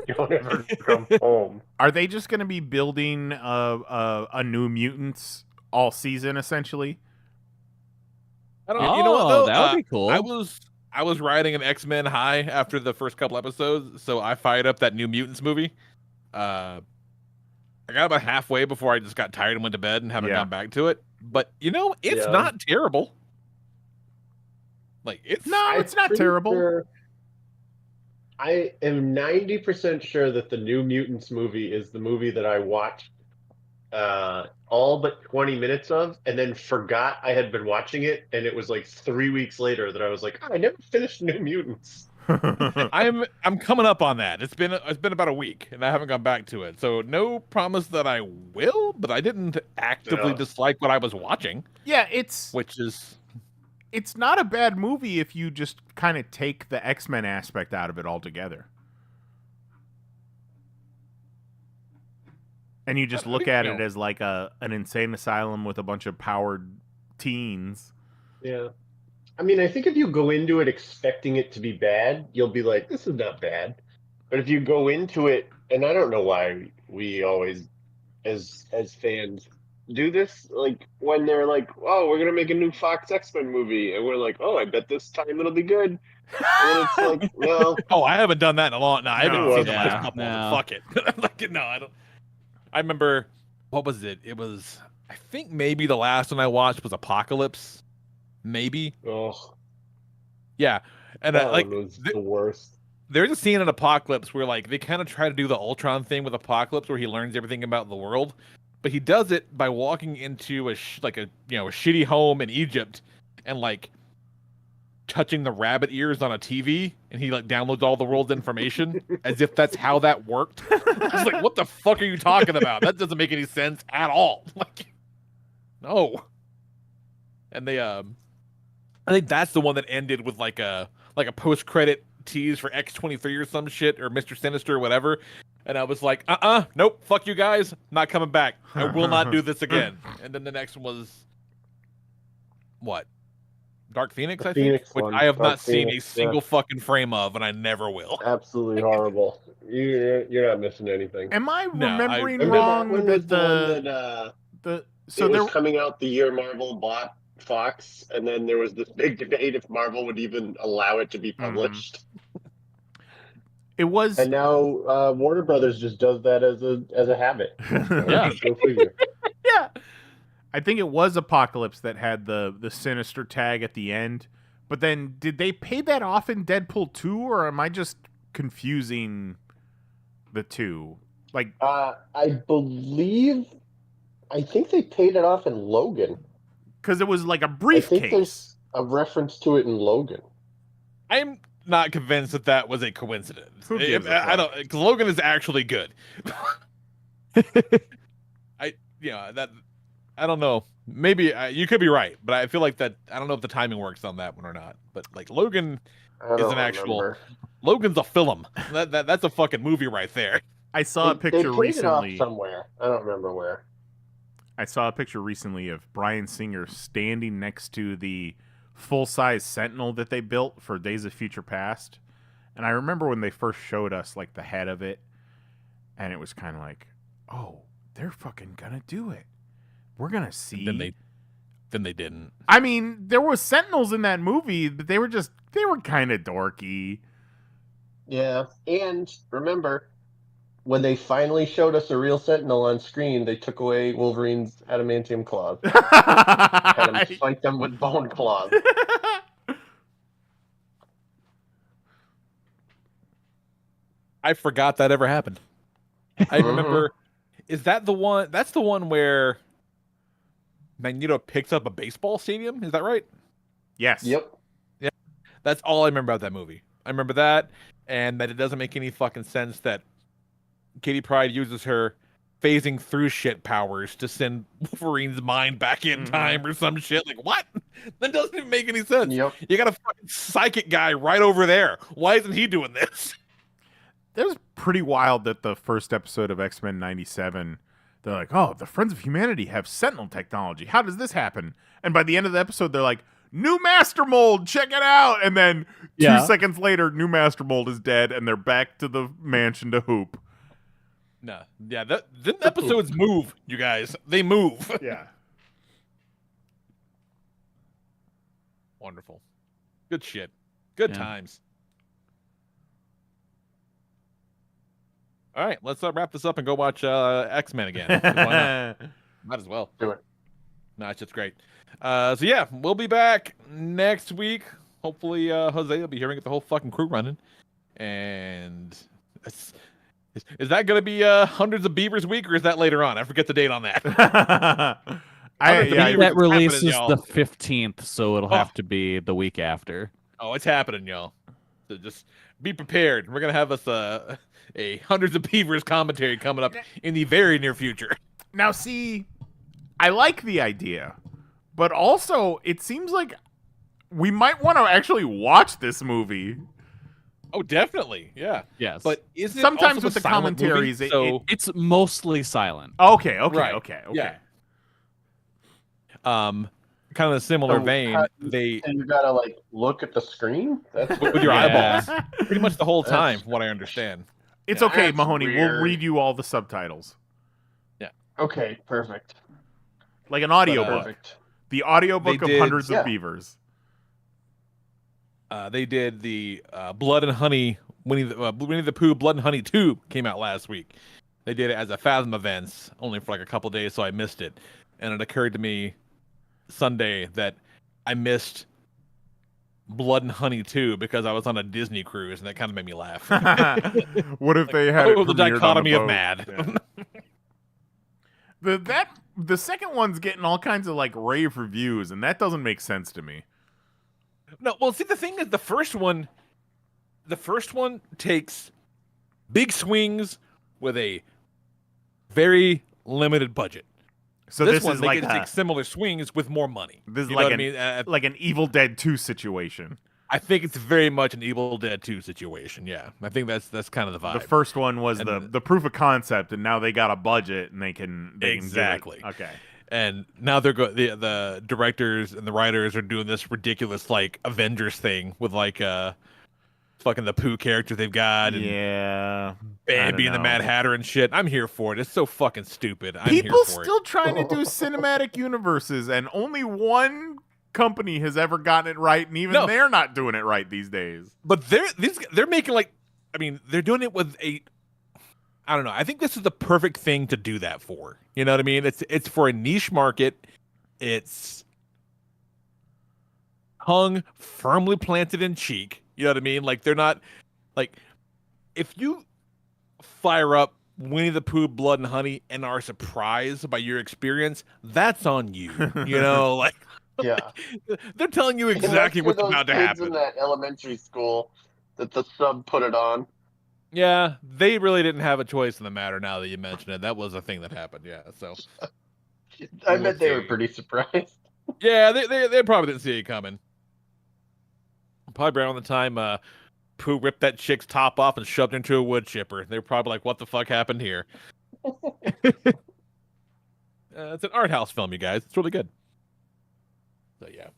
You'll never come home. Are they just going to be building a New Mutants all season, essentially? I don't know. You know what Oh, though? that would be cool. I was riding an X-Men high after the first couple episodes, so I fired up that New Mutants movie. I got about halfway before I just got tired and went to bed and haven't Yeah. gone back to it. but it's Yeah. not terrible. Like it's No, it's not terrible. I am 90% sure that the New Mutants movie is the movie that I watched all but 20 minutes of, and then forgot I had been watching it, and it was like 3 weeks later that I was like, I never finished New Mutants. I'm coming up on that. It's been about a week, and I haven't gone back to it. So no promise that I will, but I didn't actively Yeah. dislike what I was watching, Yeah, it's not a bad movie if you just kind of take the X-Men aspect out of it altogether. And you just look at it as like an insane asylum with a bunch of powered teens. Yeah. I mean, I think if you go into it expecting it to be bad, you'll be like, this is not bad. But if you go into it, and I don't know why we always, as fans, do this, like when they're like, oh, we're going to make a new Fox X-Men movie, and we're like, oh, I bet this time it'll be good. And then it's like, no. Oh, I haven't done that in a long. No, I haven't No. seen the Yeah, last couple. no. Fuck it. Like, no, I don't. I remember, what was it? It was, I think maybe the last one I watched was Apocalypse. Maybe. Oh, Yeah. And that like, one was the worst. there's a scene in Apocalypse where like they kind of try to do the Ultron thing with Apocalypse, where he learns everything about the world, but he does it by walking into a shitty home in Egypt, and like touching the rabbit ears on a TV, and he like downloads all the world's information as if that's how that worked. I was like, what the fuck are you talking about? That doesn't make any sense at all. Like, no. And they I think that's the one that ended with like a post credit tease for X-23 or some shit, or Mr. Sinister or whatever. And I was like, nope, fuck you guys, not coming back. I will not do this again. And then the next one was what? Dark Phoenix, I think, Phoenix which one, I have Dark not seen a Phoenix, single fucking frame of, and I never will. Absolutely horrible. You're not missing anything. Am I No, remembering Remember wrong that one was the one that so it there was coming out the year Marvel bought Fox, and then there was this big debate if Marvel would even allow it to be published. it was And now Warner Brothers just does that as a habit. Yeah. Go figure. yeah. I think it was Apocalypse that had the Sinister tag at the end. But then did they pay that off in Deadpool 2, or am I just confusing the two? Like I think they paid it off in Logan. cuz it was like a I think briefcase. there's a reference to it in Logan. I'm not convinced that was a coincidence. Who gives a I don't. 'Cause Logan is actually good. I don't know. Maybe you could be right, but I feel like that. I don't know if the timing works on that one or not. But like Logan I is don't an actual. remember. Logan's a film. That's a fucking movie right there. I saw a They picture paid it off recently. somewhere. I don't remember where. I saw a picture recently of Bryan Singer standing next to the full-size Sentinel that they built for Days of Future Past. And I remember when they first showed us like the head of it, and it was kind of like, "Oh, they're fucking gonna do it. We're gonna see." Then they didn't. I mean, there was Sentinels in that movie, but they were kind of dorky. Yeah, and remember, when they finally showed us a real Sentinel on screen, they took away Wolverine's adamantium claws. Had him fight them with bone claws. I forgot that ever happened. I remember. Is that the one? That's the one where Magneto picks up a baseball stadium. Is that right? Yes. Yep. That's all I remember about that movie. I remember that, and that it doesn't make any fucking sense that Kitty Pryde uses her phasing through shit powers to send Wolverine's mind back in time or some shit. Like, what? That doesn't even make any sense. Yep. You got a fucking psychic guy right over there. Why isn't he doing this? That was pretty wild that the first episode of X-Men 97, they're like, "Oh, the Friends of Humanity have Sentinel technology. How does this happen?" And by the end of the episode, they're like, "New Master Mold, check it out!" And then 2 seconds later, New Master Mold is dead, and they're back to the mansion to hoop. No. Yeah, the episodes move, you guys. They move. Yeah. Wonderful. Good shit. Good Yeah. times. All right, let's wrap this up and go watch X-Men again. Why not? Might as well. Do it. No, it's just great. So yeah, we'll be back next week. Hopefully, Jose will be here and get the whole fucking crew running. And is that going to be Hundreds of Beavers week, or is that later on? I forget the date on that. That releases y'all. the 15th, so it'll have to be the week after. Oh, it's happening, y'all. So just be prepared. We're going to have us a Hundreds of Beavers commentary coming up in the very near future. Now, see, I like the idea, but also it seems like we might want to actually watch this movie. Oh, definitely, yeah. Yes, but is it sometimes also with a the silent commentaries, movie? it's mostly silent. Okay. Yeah. Kind of a similar vein. And you gotta like look at the screen. That's with your eyeballs, pretty much the whole time, from what I understand. It's okay, That's Mahoney. weird. We'll read you all the subtitles, okay. Perfect. like an audiobook. Perfect. The audiobook They of did- Hundreds yeah. of Beavers. They did the Blood and Honey Winnie the Pooh Blood and Honey 2 came out last week. They did it as a Fathom events, only for like a couple days, so I missed it. And it occurred to me Sunday that I missed Blood and Honey 2 because I was on a Disney cruise, and that kind of made me laugh. What if they had it the premiered on dichotomy of boat? mad. Yeah. The second one's getting all kinds of like rave reviews, and that doesn't make sense to me. No, well, see, the thing is, the first one takes big swings with a very limited budget. So this this one, is they like can take similar swings with more money. this is You know like what I mean? like an Evil Dead 2 situation. I think it's very much an Evil Dead 2 situation. Yeah, I think that's kind of the vibe. The first one was And the proof of concept, and now they got a budget and they can Exactly. Can give it. Okay. And now they're the directors and the writers are doing this ridiculous like Avengers thing with like fucking the Pooh character they've got and Yeah. Bambi and the Mad Hatter and shit. I'm here for it. It's so fucking stupid. I'm People here for still trying to do cinematic universes, and only one company has ever gotten it right, and even No. they're not doing it right these days. it. But they're making like, I mean, they're doing it with I don't know. I think this is the perfect thing to do that for. You know what I mean? It's for a niche market. It's tongue firmly planted in cheek. You know what I mean? Like they're not like if you fire up Winnie the Pooh Blood and Honey and are surprised by your experience, that's on you. You know, like Yeah. they're telling you exactly what's about to happen. In that elementary school that the sub put it on. Yeah, they really didn't have a choice in the matter now that you mention it. That was a thing that happened, yeah. So I bet they were pretty surprised. yeah, they probably didn't see it coming. Probably around the time Pooh ripped that chick's top off and shoved her into a wood chipper. They were probably like, what the fuck happened here? It's an art house film, you guys. It's really good. So yeah.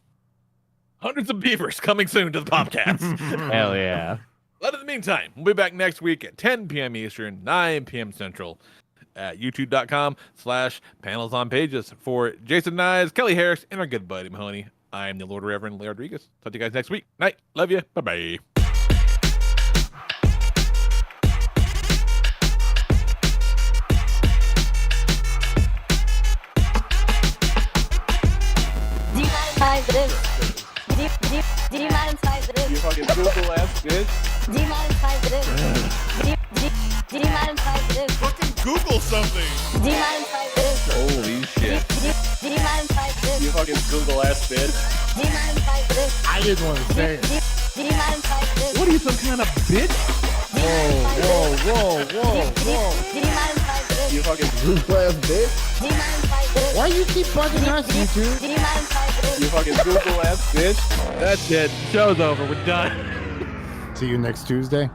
Hundreds of Beavers coming soon to the podcast. Hell yeah. But in the meantime, we'll be back next week at 10 p.m. Eastern, 9 p.m. Central at youtube.com/panelsonpages. For Jason Nyes, Kelly Harris, and our good buddy Mahoney, I am the Lord Reverend Larry Rodriguez. Talk to you guys next week. Night. Love you. Bye-bye. Demonetize this. Demonetize this. You fucking Google ass bitch. Demonetize this. Demonetize this. Fucking Google something. Demonetize this. Holy shit. Demonetize this. You fucking Google ass bitch. Demonetize this. I didn't want to say it. Demonetize this. What are you, some kind of bitch? Whoa. Demonetize this. You fucking Google ass bitch. Demonetize this. Why you keep bugging us, YouTube? Demonetize this. you fucking Google ass bitch. That's it. Show's over. We're done. See you next Tuesday.